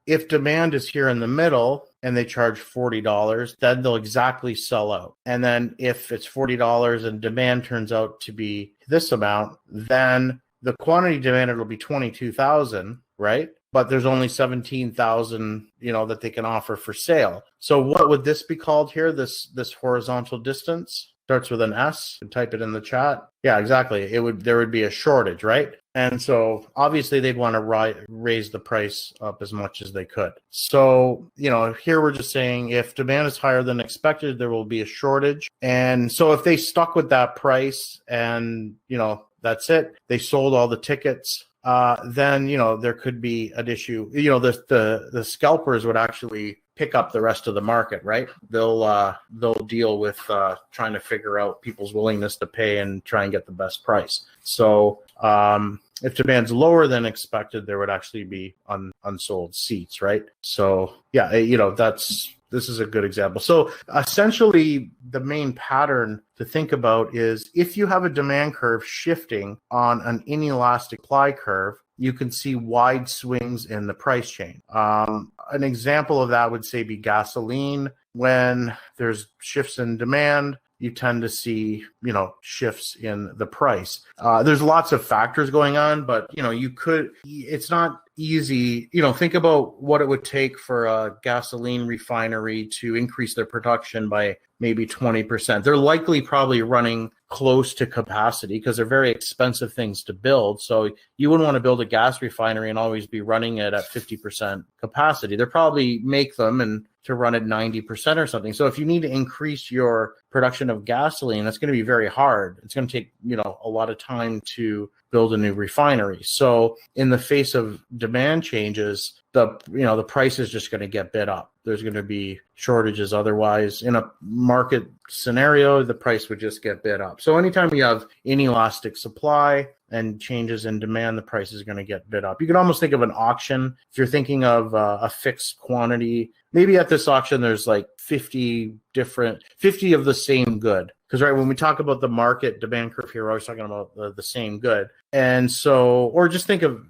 If demand is here in the middle and they charge $40, then they'll exactly sell out. And then if it's $40 and demand turns out to be this amount, then the quantity demanded will be 22,000, right? But there's only 17,000, that they can offer for sale. So what would this be called here? This horizontal distance starts with an S. You can type it in the chat. Yeah, exactly. There would be a shortage, right? And so obviously they'd want to raise the price up as much as they could. So, here we're just saying if demand is higher than expected, there will be a shortage. And so if they stuck with that price and, that's it, they sold all the tickets, then, there could be an issue. The scalpers would actually pick up the rest of the market, right? They'll deal with trying to figure out people's willingness to pay and try and get the best price. So if demand's lower than expected, there would actually be unsold seats, right? So yeah, this is a good example. So essentially, the main pattern to think about is if you have a demand curve shifting on an inelastic supply curve, you can see wide swings in the price change. An example of that would say be gasoline. When there's shifts in demand, you tend to see, shifts in the price. There's lots of factors going on, but, it's not easy. Think about what it would take for a gasoline refinery to increase their production by maybe 20%. They're likely probably running close to capacity because they're very expensive things to build. So you wouldn't want to build a gas refinery and always be running it at 50% capacity. They'll probably make them and to run at 90% or something. So if you need to increase your production of gasoline, that's going to be very hard. It's going to take, a lot of time to build a new refinery. So in the face of demand changes, the price is just going to get bid up. There's going to be shortages. Otherwise, in a market scenario, the price would just get bid up. So anytime you have inelastic supply and changes in demand, the price is going to get bid up. You can almost think of an auction. If you're thinking of a fixed quantity, maybe at this auction, there's like 50 of the same good. Because when we talk about the market demand curve here, we're always talking about the same good. And so, or just think of,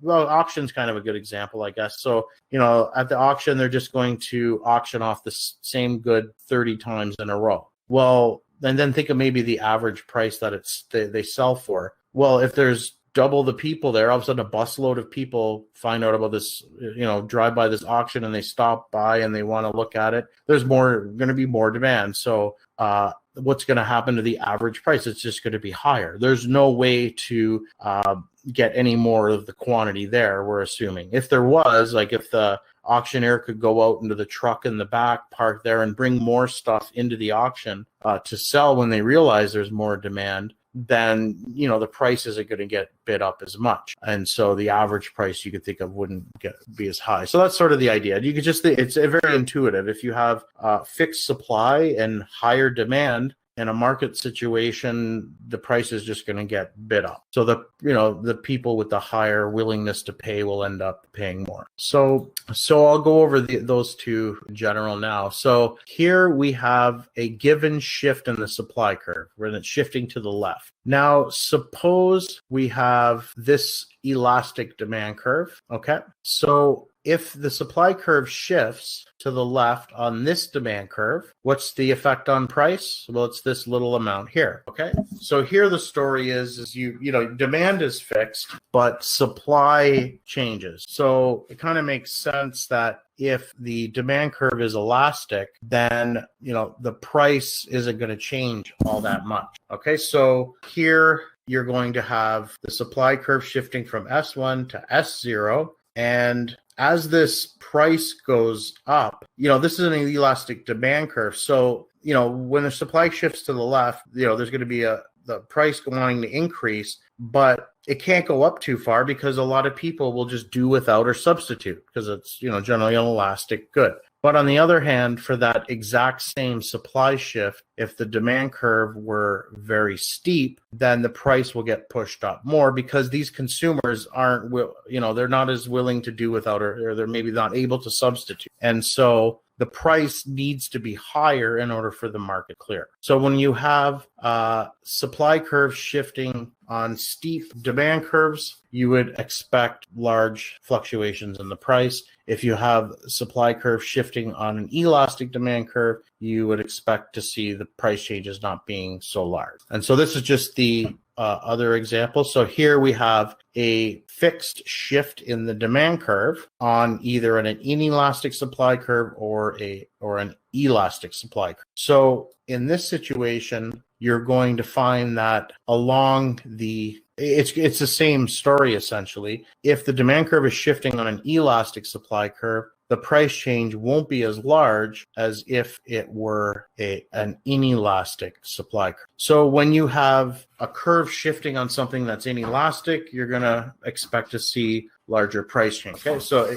auction's kind of a good example, I guess. So, at the auction, they're just going to auction off the same good 30 times in a row. Well, and then think of maybe the average price that they sell for. Well, if there's double the people there, all of a sudden a busload of people find out about this, drive by this auction and they stop by and they want to look at it. There's going to be more demand. So what's going to happen to the average price? It's just going to be higher. There's no way to get any more of the quantity there, we're assuming. If there was, like if the auctioneer could go out into the truck in the back, park there and bring more stuff into the auction to sell when they realize there's more demand, then, the price isn't going to get bid up as much. And so the average price you could think of wouldn't be as high. So that's sort of the idea. You could just think it's very intuitive. If you have fixed supply and higher demand in a market situation, the price is just going to get bid up. So the people with the higher willingness to pay will end up paying more. So I'll go over those two in general now. So here we have a given shift in the supply curve where it's shifting to the left. Now, suppose we have this elastic demand curve. Okay. So if the supply curve shifts to the left on this demand curve, what's the effect on price? Well, it's this little amount here. Okay. So here the story is demand is fixed, but supply changes. So it kind of makes sense that if the demand curve is elastic, then, the price isn't going to change all that much. Okay. So here you're going to have the supply curve shifting from S1 to S0. And as this price goes up, this is an elastic demand curve. So, when the supply shifts to the left, there's going to be the price wanting to increase, but it can't go up too far because a lot of people will just do without or substitute because it's, generally an elastic good. But on the other hand, for that exact same supply shift, if the demand curve were very steep, then the price will get pushed up more because these consumers they're not as willing to do without or they're maybe not able to substitute. And so the price needs to be higher in order for the market to clear. So when you have supply curve shifting on steep demand curves, you would expect large fluctuations in the price. If you have supply curve shifting on an elastic demand curve, you would expect to see the price changes not being so large. And so this is just the other example. So here we have a fixed shift in the demand curve on either an inelastic supply curve or an elastic supply curve. So in this situation, you're going to find that along it's the same story essentially. If the demand curve is shifting on an elastic supply curve, the price change won't be as large as if it were an inelastic supply curve. So when you have a curve shifting on something that's inelastic, you're going to expect to see larger price change. Okay, so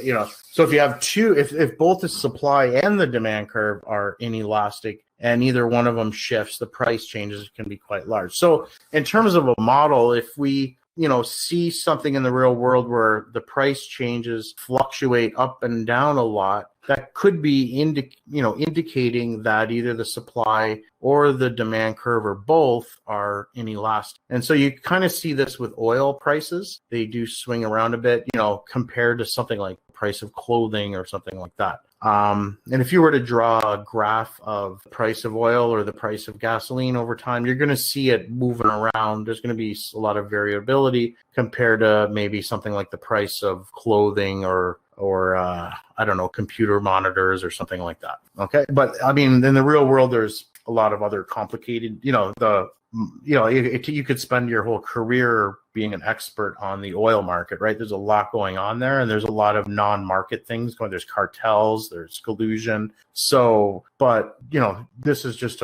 so if you have if both the supply and the demand curve are inelastic and either one of them shifts, the price changes can be quite large. So in terms of a model, if we see something in the real world where the price changes fluctuate up and down a lot, that could be indicating that either the supply or the demand curve or both are inelastic. And so you kind of see this with oil prices. They do swing around a bit, compared to something like price of clothing or something like that. And if you were to draw a graph of the price of oil or the price of gasoline over time, you're going to see it moving around. There's going to be a lot of variability compared to maybe something like the price of clothing or I don't know, computer monitors or something like that. Okay. But I mean, in the real world, there's a lot of other complicated, you could spend your whole career being an expert on the oil market, right? There's a lot going on there, and there's a lot of non-market things going. There's cartels, there's collusion. So, but this is just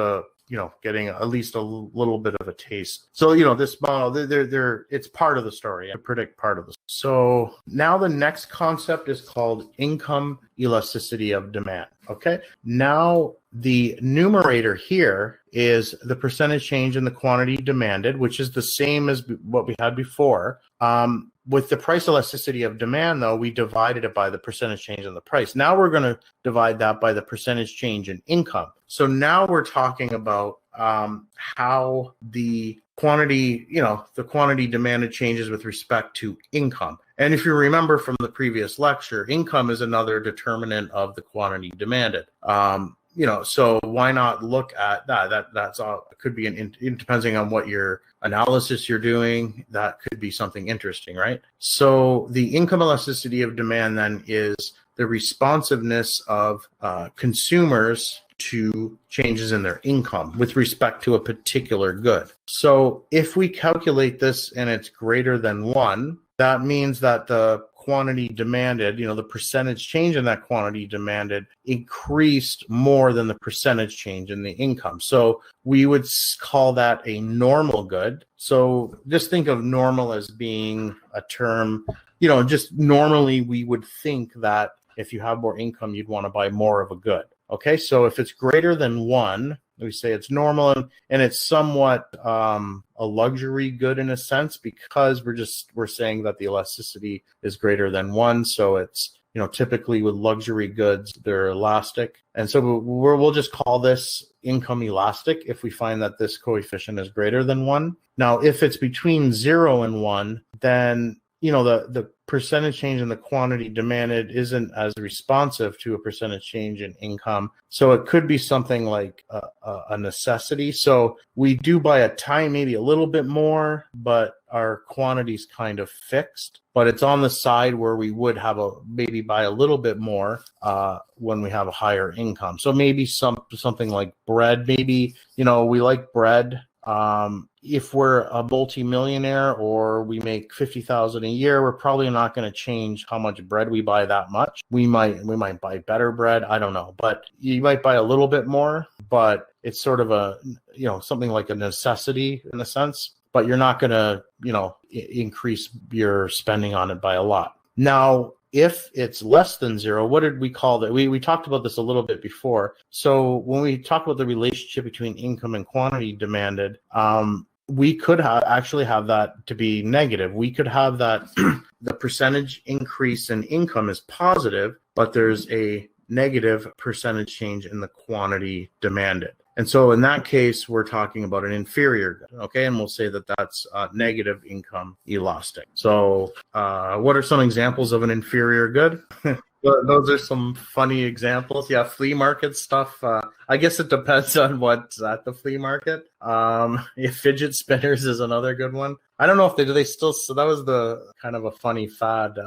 getting at least a little bit of a taste. So, this model, it's part of the story. I predict part of this. So now the next concept is called income elasticity of demand. Okay. Now the numerator here is the percentage change in the quantity demanded, which is the same as what we had before. With the price elasticity of demand, though, we divided it by the percentage change in the price. Now we're going to divide that by the percentage change in income. So now we're talking about how the quantity demanded changes with respect to income. And if you remember from the previous lecture, income is another determinant of the quantity demanded. So why not look at that? That's all. It could be depending on what your analysis you're doing, that could be something interesting, right? So the income elasticity of demand then is the responsiveness of consumers to changes in their income with respect to a particular good. So if we calculate this and it's greater than 1, that means that the quantity demanded, the percentage change in that quantity demanded increased more than the percentage change in the income. So we would call that a normal good. So just think of normal as being a term, just normally we would think that if you have more income, you'd want to buy more of a good. Okay, so if it's greater than 1, we say it's normal, and it's somewhat a luxury good in a sense, because we're saying that the elasticity is greater than 1. So it's, typically with luxury goods, they're elastic. And so we'll just call this income elastic if we find that this coefficient is greater than 1. Now, if it's between 0 and 1, then the percentage change in the quantity demanded isn't as responsive to a percentage change in income. So it could be something like a necessity. So we do buy maybe a little bit more, but our quantity's kind of fixed. But it's on the side where we would have maybe buy a little bit more when we have a higher income. So maybe something like bread. Maybe, we like bread. If we're a multimillionaire or we make $50,000 a year, we're probably not going to change how much bread we buy that much. We might buy better bread. I don't know, but you might buy a little bit more, but it's sort of something like a necessity in a sense, but you're not going to, increase your spending on it by a lot. Now, if it's less than 0, what did we call that? We talked about this a little bit before. So when we talk about the relationship between income and quantity demanded, we could actually have that to be negative. We could have that the percentage increase in income is positive, but there's a negative percentage change in the quantity demanded. And so in that case, we're talking about an inferior good, okay? And we'll say that that's negative income elastic. So what are some examples of an inferior good? Those are some funny examples. Yeah, flea market stuff. I guess it depends on what's at the flea market. Fidget spinners is another good one. I don't know if they still. So that was the kind of a funny fad.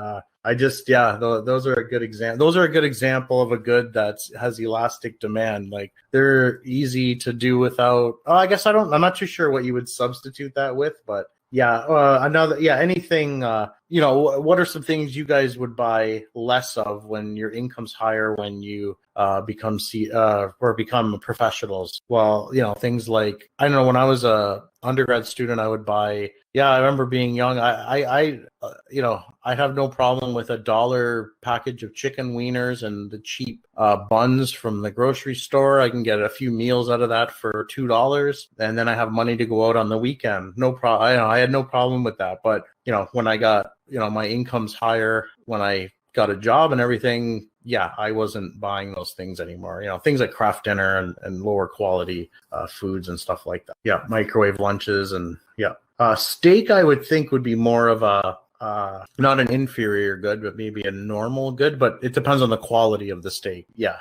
Those are a good example. Those are a good example of a good that has elastic demand. Like they're easy to do without. Oh, I guess I'm not too sure what you would substitute that with, but. Anything, what are some things you guys would buy less of when your income's higher, when you become professionals? Well, things like, I don't know, when I was a undergrad student, I would buy, I remember being young, I'd have no problem with $1 package of chicken wieners and the cheap buns from the grocery store. I can get a few meals out of that for $2, and then I have money to go out on the weekend. No problem. I had no problem with that. But when I got my income's higher, when I got a job and everything, I wasn't buying those things anymore. Things like craft dinner and lower quality foods and stuff like that. Microwave lunches and steak, I would think, would be more of a not an inferior good, but maybe a normal good, but it depends on the quality of the steak. Yeah,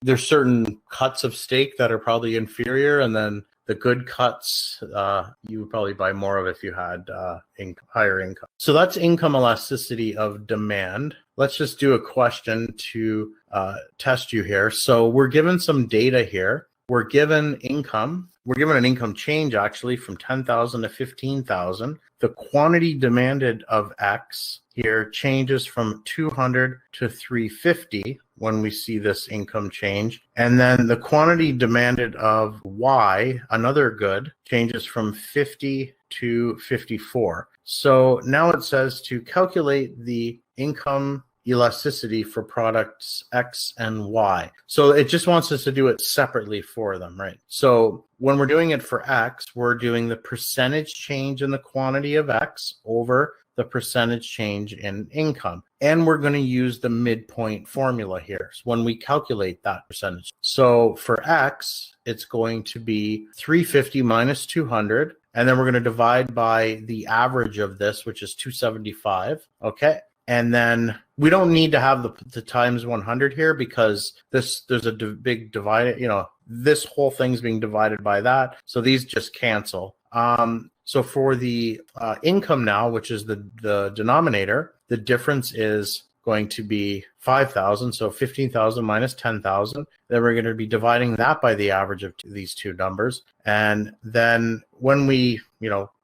there's certain cuts of steak that are probably inferior, and then the good cuts, you would probably buy more of if you had higher income. So that's income elasticity of demand. Let's just do a question to test you here. So we're given some data here. We're given income. We're given an income change actually from 10,000 to 15,000. The quantity demanded of X here changes from 200 to 350 when we see this income change. And then the quantity demanded of Y, another good, changes from 50 to 54. So now it says to calculate the income elasticity for products X and Y. So it just wants us to do it separately for them, right? So when we're doing it for X, we're doing the percentage change in the quantity of X over the percentage change in income. And we're going to use the midpoint formula here when we calculate that percentage. So for X, it's going to be 350 minus 200. And then we're going to divide by the average of this, which is 275. Okay. And then we don't need to have the times 100 here because there's a big divide, this whole thing's being divided by that. So these just cancel. So for the income now, which is the denominator, the difference is going to be 5,000. So 15,000 minus 10,000. Then we're going to be dividing that by the average of these two numbers. And then when we,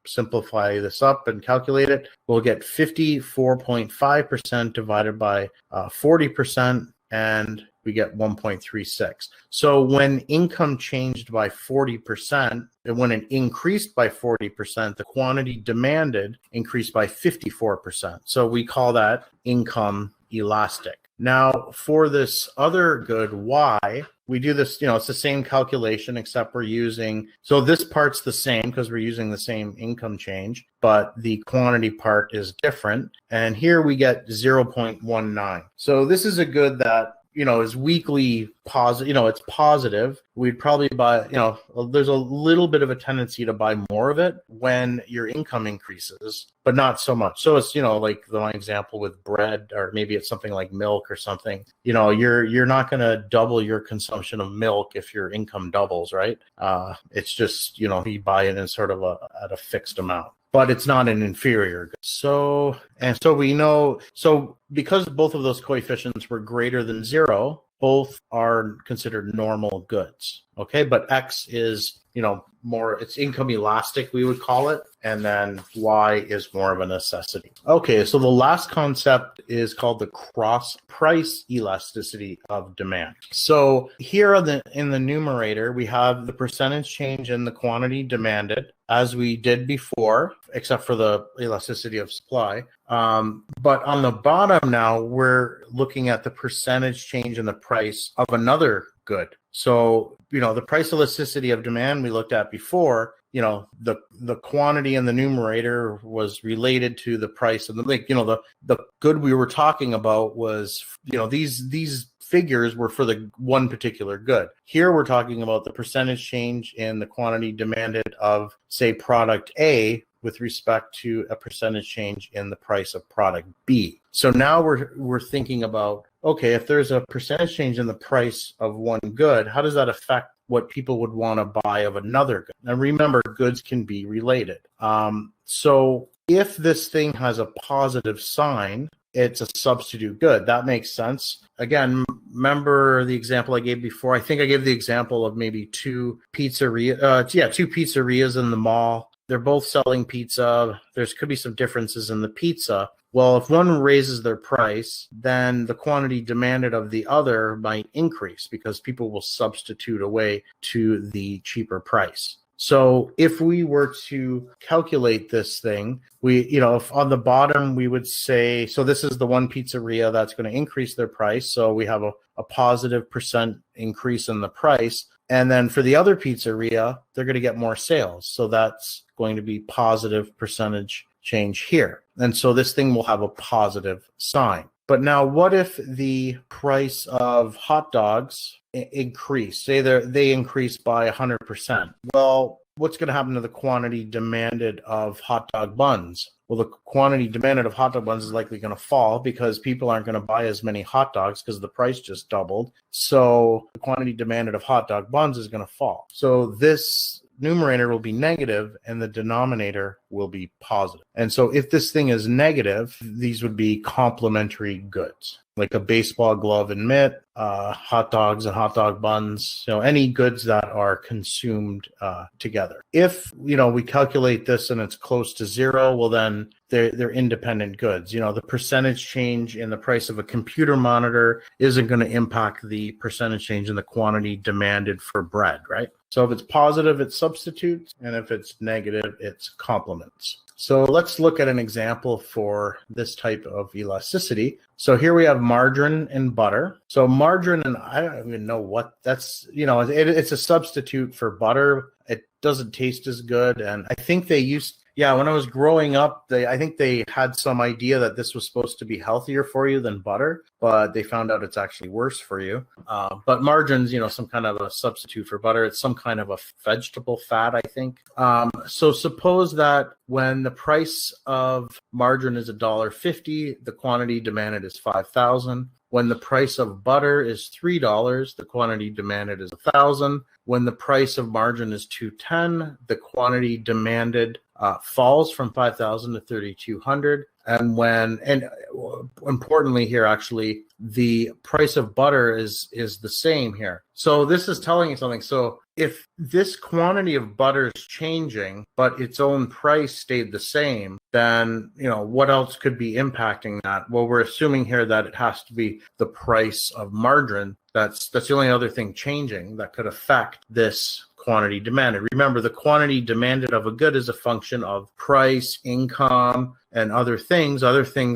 simplify this up and calculate it, we'll get 54.5% divided by 40%, and we get 1.36. So when income changed by 40%, and when it increased by 40%, the quantity demanded increased by 54%. So we call that income elastic. Now, for this other good, Y, we do this, it's the same calculation, except we're using, so this part's the same because we're using the same income change, but the quantity part is different. And here we get 0.19. So this is a good that, is weekly positive, it's positive. We'd probably buy, there's a little bit of a tendency to buy more of it when your income increases, but not so much. So it's, like my example with bread, or maybe it's something like milk or something, you're not going to double your consumption of milk if your income doubles, right? It's just, you buy it in sort of at a fixed amount. But it's not an inferior good. So we know, because both of those coefficients were greater than 0, both are considered normal goods. Okay, but X is, more, it's income elastic, we would call it, and then Y is more of a necessity. Okay, so the last concept is called the cross price elasticity of demand. So here in the numerator, we have the percentage change in the quantity demanded, as we did before, except for the elasticity of supply. But on the bottom now, we're looking at the percentage change in the price of another good. So, the price elasticity of demand we looked at before, the quantity in the numerator was related to the price of the good we were talking about was, these figures were for the one particular good. Here we're talking about the percentage change in the quantity demanded of, say, product A with respect to a percentage change in the price of product B. So now we're thinking about, okay, if there's a percentage change in the price of one good, how does that affect what people would want to buy of another good? And remember, goods can be related. So if this thing has a positive sign, it's a substitute good. That makes sense. Again, remember the example I gave before? I think I gave the example of maybe two pizzerias in the mall. They're both selling pizza. Could be some differences in the pizza. Well, if one raises their price, then the quantity demanded of the other might increase because people will substitute away to the cheaper price. So if we were to calculate this thing, if on the bottom we would say, so this is the one pizzeria that's going to increase their price. So we have a positive percent increase in the price. And then for the other pizzeria, they're going to get more sales. So that's going to be positive percentage change here. And so this thing will have a positive sign. But now what if the price of hot dogs increase? Say they increase by 100%. Well, what's going to happen to the quantity demanded of hot dog buns? Well, the quantity demanded of hot dog buns is likely going to fall because people aren't going to buy as many hot dogs because the price just doubled. So the quantity demanded of hot dog buns is going to fall. So this numerator will be negative and the denominator will be positive. And so if this thing is negative, these would be complementary goods, like a baseball glove and mitt, hot dogs and hot dog buns, any goods that are consumed together. If, we calculate this and it's close to zero, well, then they're independent goods. The percentage change in the price of a computer monitor isn't going to impact the percentage change in the quantity demanded for bread, right? So if it's positive, it substitutes, and if it's negative, it's complements. So let's look at an example for this type of elasticity. So here we have margarine and butter. So margarine, and I don't even know what that's, it's a substitute for butter. It doesn't taste as good. And I think when I was growing up, I think they had some idea that this was supposed to be healthier for you than butter, but they found out it's actually worse for you. But margarine's, some kind of a substitute for butter. It's some kind of a vegetable fat, I think. So suppose that when the price of margarine is $1.50, the quantity demanded is 5,000. When the price of butter is $3, the quantity demanded is 1,000. When the price of margarine is $2.10, the quantity demanded falls from 5,000 to 3,200. And importantly here, actually, the price of butter is the same here. So this is telling you something. So if this quantity of butter is changing, but its own price stayed the same, then, what else could be impacting that? Well, we're assuming here that it has to be the price of margarine. That's the only other thing changing that could affect this quantity demanded. Remember, the quantity demanded of a good is a function of price, income, and other things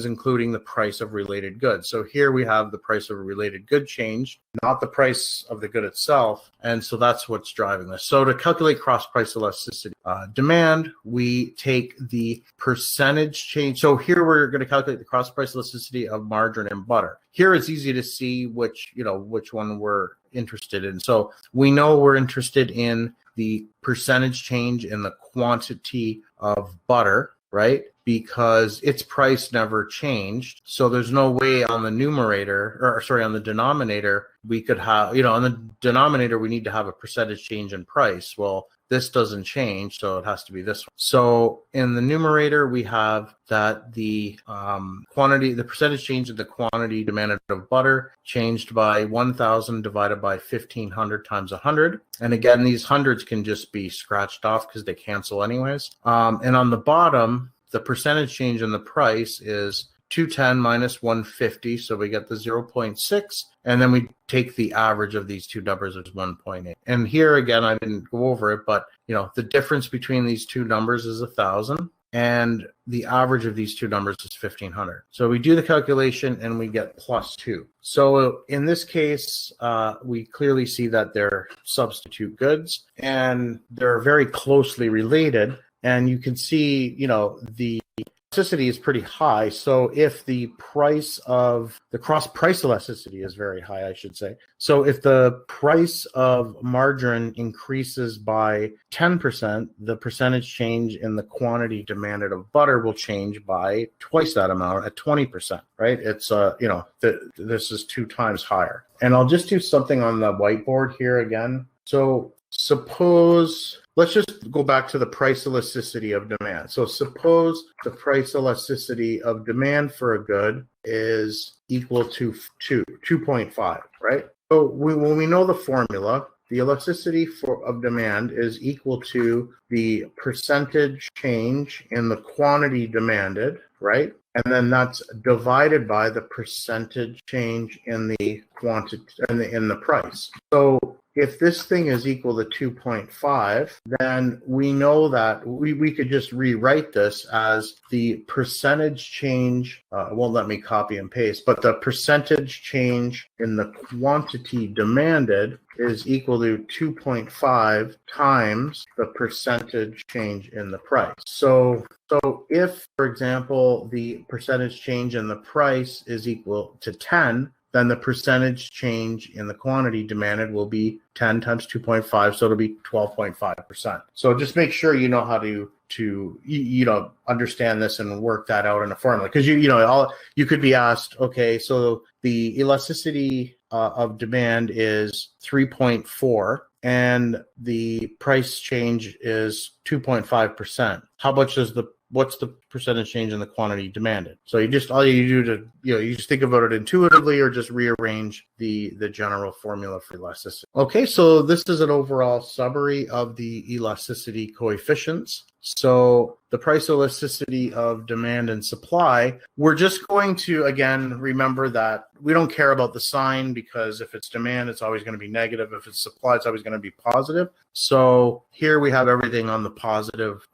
including the price of related goods. So here we have the price of a related good changed, not the price of the good itself. And so that's what's driving this. So to calculate cross-price elasticity demand, we take the percentage change. So here we're going to calculate the cross-price elasticity of margarine and butter. Here it's easy to see which one we're interested in. So we know we're interested in the percentage change in the quantity of butter, right? Because its price never changed. So there's no way on the on the denominator, we could have, on the denominator, we need to have a percentage change in price. Well, this doesn't change, so it has to be this one. So in the numerator, we have that the percentage change in the quantity demanded of butter changed by 1,000 divided by 1,500 times 100. And again, these hundreds can just be scratched off because they cancel anyways. And on the bottom, the percentage change in the price is 210 minus 150, so we get the 0.6, and then we take the average of these two numbers as 1.8. And here again, I didn't go over it, but the difference between these two numbers is 1,000, and the average of these two numbers is 1,500. So we do the calculation and we get +2. So in this case, we clearly see that they're substitute goods and they're very closely related. And you can see, the elasticity is pretty high. So if the price of the cross-price elasticity is very high, I should say. So if the price of margarine increases by 10%, the percentage change in the quantity demanded of butter will change by twice that amount at 20%, right? It's, this is 2 times higher. And I'll just do something on the whiteboard here again. So let's just go back to the price elasticity of demand. So suppose the price elasticity of demand for a good is equal to 2.5, right? So when we know the formula, the elasticity of demand is equal to the percentage change in the quantity demanded, right? And then that's divided by the percentage change in the quantity in the price. So if this thing is equal to 2.5, then we know that we could just rewrite this as the percentage change, it won't let me copy and paste, but the percentage change in the quantity demanded is equal to 2.5 times the percentage change in the price. So if, for example, the percentage change in the price is equal to 10, then the percentage change in the quantity demanded will be 10 times 2.5, so it'll be 12.5%. So just make sure you know how to understand this and work that out in a formula, because you could be asked, okay, so the elasticity of demand is 3.4 and the price change is 2.5%. How much is what's the percentage change in the quantity demanded? So all you do to, you just think about it intuitively or just rearrange the general formula for elasticity. Okay, so this is an overall summary of the elasticity coefficients. So the price elasticity of demand and supply, we're just going to, again, remember that we don't care about the sign, because if it's demand, it's always going to be negative. If it's supply, it's always going to be positive. So here we have everything on the positive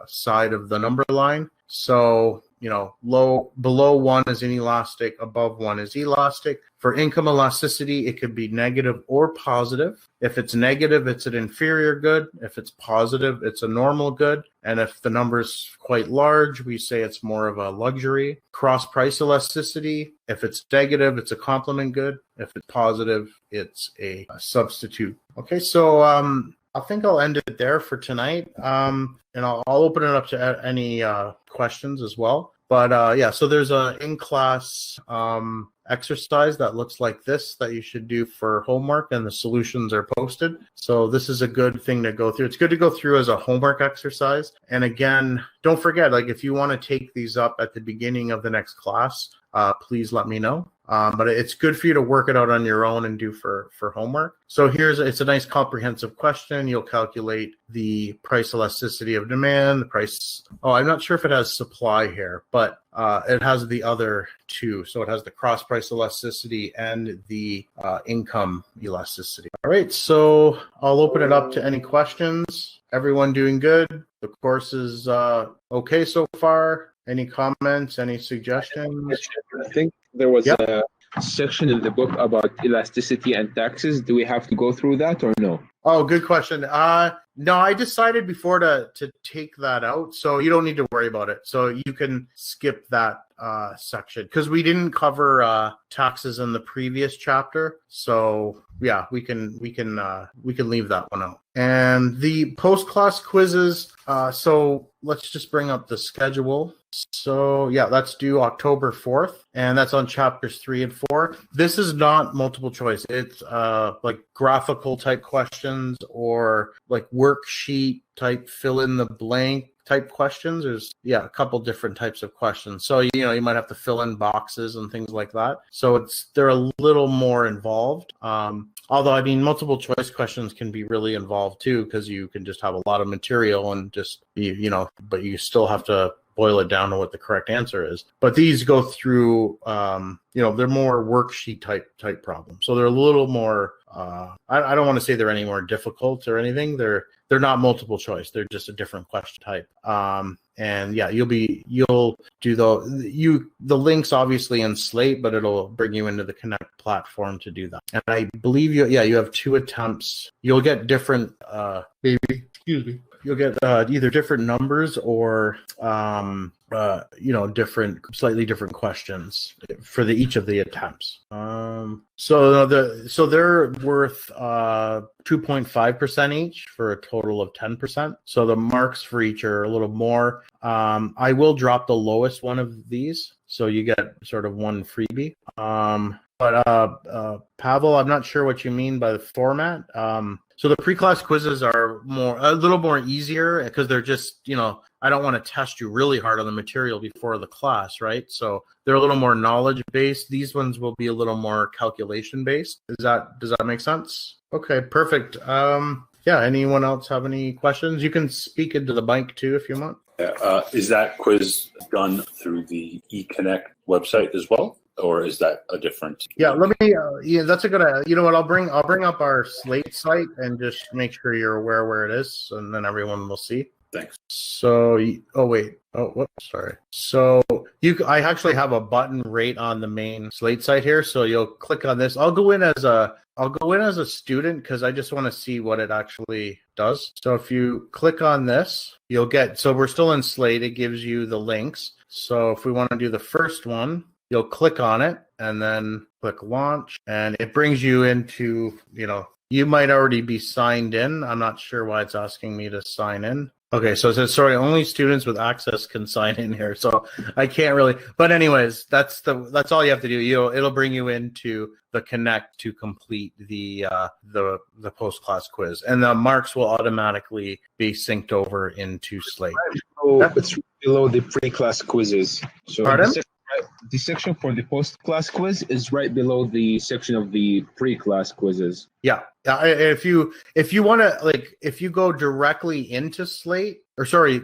side of the number line. So, below 1 is inelastic, above 1 is elastic. For income elasticity, it could be negative or positive. If it's negative, it's an inferior good. If it's positive, it's a normal good. And if the number is quite large, we say it's more of a luxury. Cross price elasticity, if it's negative, it's a complement good. If it's positive, it's a substitute. Okay, so I think I'll end it there for tonight. And I'll open it up to any questions as well. But so there's a in-class exercise that looks like this that you should do for homework, and the solutions are posted. So this is a good thing to go through. It's good to go through as a homework exercise. And again, don't forget, if you want to take these up at the beginning of the next class, please let me know. But it's good for you to work it out on your own and do for homework. So it's a nice comprehensive question. You'll calculate the price elasticity of demand, the price. Oh, I'm not sure if it has supply here, but it has the other two. So it has the cross price elasticity and the income elasticity. All right, so I'll open it up to any questions. Everyone doing good? The course is okay so far? Any comments, any suggestions? I think there was a section in the book about elasticity and taxes. Do we have to go through that or no? Oh, good question. No, I decided before to take that out, so you don't need to worry about it. So you can skip that section, because we didn't cover taxes in the previous chapter. So yeah, we can leave that one out. And the post-class quizzes. So let's just bring up the schedule. So yeah, that's due October 4th, and that's on chapters 3 and 4. This is not multiple choice. It's like graphical type questions or like worksheet type fill in the blank type questions. There's a couple different types of questions. So you might have to fill in boxes and things like that. So they're a little more involved. Although multiple choice questions can be really involved too, because you can just have a lot of material and just be, but you still have to boil it down to what the correct answer is. But these go through, they're more worksheet type problems. So they're a little more, I don't want to say they're any more difficult or anything. They're not multiple choice. They're just a different question type. And yeah, you'll do the links obviously in Slate, but it'll bring you into the Connect platform to do that. And I believe you have 2 attempts. You'll get different, you'll get either different numbers or slightly different questions for each of the attempts. So they're worth 2.5% each for a total of 10%. So the marks for each are a little more. I will drop the lowest one of these, so you get sort of one freebie. But Pavel, I'm not sure what you mean by the format. So the pre-class quizzes are a little more easier, because they're just, I don't want to test you really hard on the material before the class, right? So they're a little more knowledge-based. These ones will be a little more calculation-based. Does that make sense? Okay, perfect. Anyone else have any questions? You can speak into the mic too if you want. Is that quiz done through the eConnect website as well? Or is that a different? Yeah, let me. That's a good. You know what? I'll bring up our Slate site and just make sure you're aware where it is, and then everyone will see. Thanks. So, sorry. So I actually have a button right on the main Slate site here. So you'll click on this. I'll go in as a student, because I just want to see what it actually does. So if you click on this, you'll get. So we're still in Slate. It gives you the links. So if we want to do the first one, you'll click on it and then click launch, and it brings you into, you might already be signed in. I'm not sure why it's asking me to sign in. Okay, so it says, sorry, only students with access can sign in here. So I can't really, but anyways, that's all you have to do. It'll bring you into the Connect to complete the post-class quiz. And the marks will automatically be synced over into Slate. It's below the pre-class quizzes. So Pardon? The section for the post-class quiz is right below the section of the pre-class quizzes. Yeah. If you want to, if you go directly into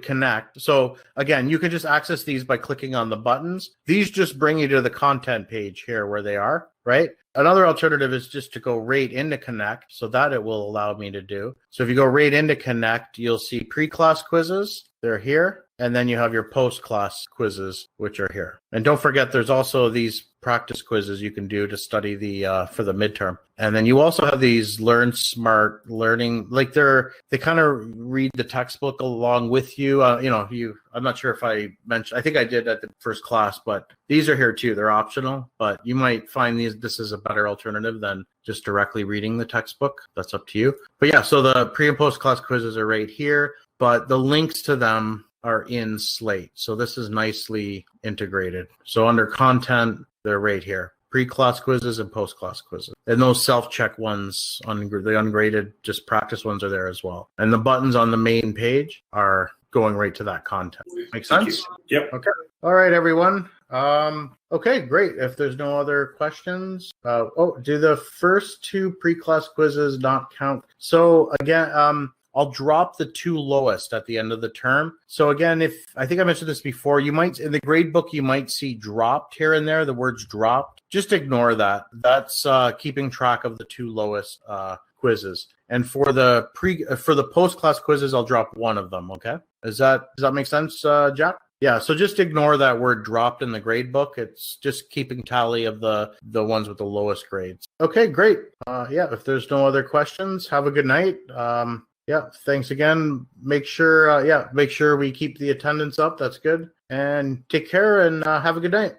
Connect. So again, you can just access these by clicking on the buttons. These just bring you to the content page here where they are, right? Another alternative is just to go right into Connect, so that it will allow me to do. So if you go right into Connect, you'll see pre-class quizzes. They're here. And then you have your post-class quizzes, which are here. And don't forget, there's also these practice quizzes you can do to study for the midterm. And then you also have these Learn Smart learning, they kind of read the textbook along with you. I'm not sure if I mentioned, I think I did at the first class, but these are here too. They're optional, but you might find this is a better alternative than just directly reading the textbook. That's up to you. But yeah, so the pre and post class quizzes are right here, but the links to them are in Slate. So this is nicely integrated. So under content, they're right here. Pre-class quizzes and post-class quizzes. And those self-check ones, the ungraded, just practice ones are there as well. And the buttons on the main page are going right to that content. Make sense? Yep. Okay. All right, everyone. Okay, great. If there's no other questions, do the first two pre-class quizzes not count? So again, I'll drop the two lowest at the end of the term. So again, I think I mentioned this before, you might, in the grade book, you might see dropped here and there, the words dropped. Just ignore that. That's keeping track of the two lowest quizzes. And for the post-class quizzes, I'll drop one of them, okay? Does that make sense, Jack? Yeah, so just ignore that word dropped in the grade book. It's just keeping tally of the ones with the lowest grades. Okay, great. If there's no other questions, have a good night. Thanks again. Make sure we keep the attendance up. That's good. And take care and have a good night.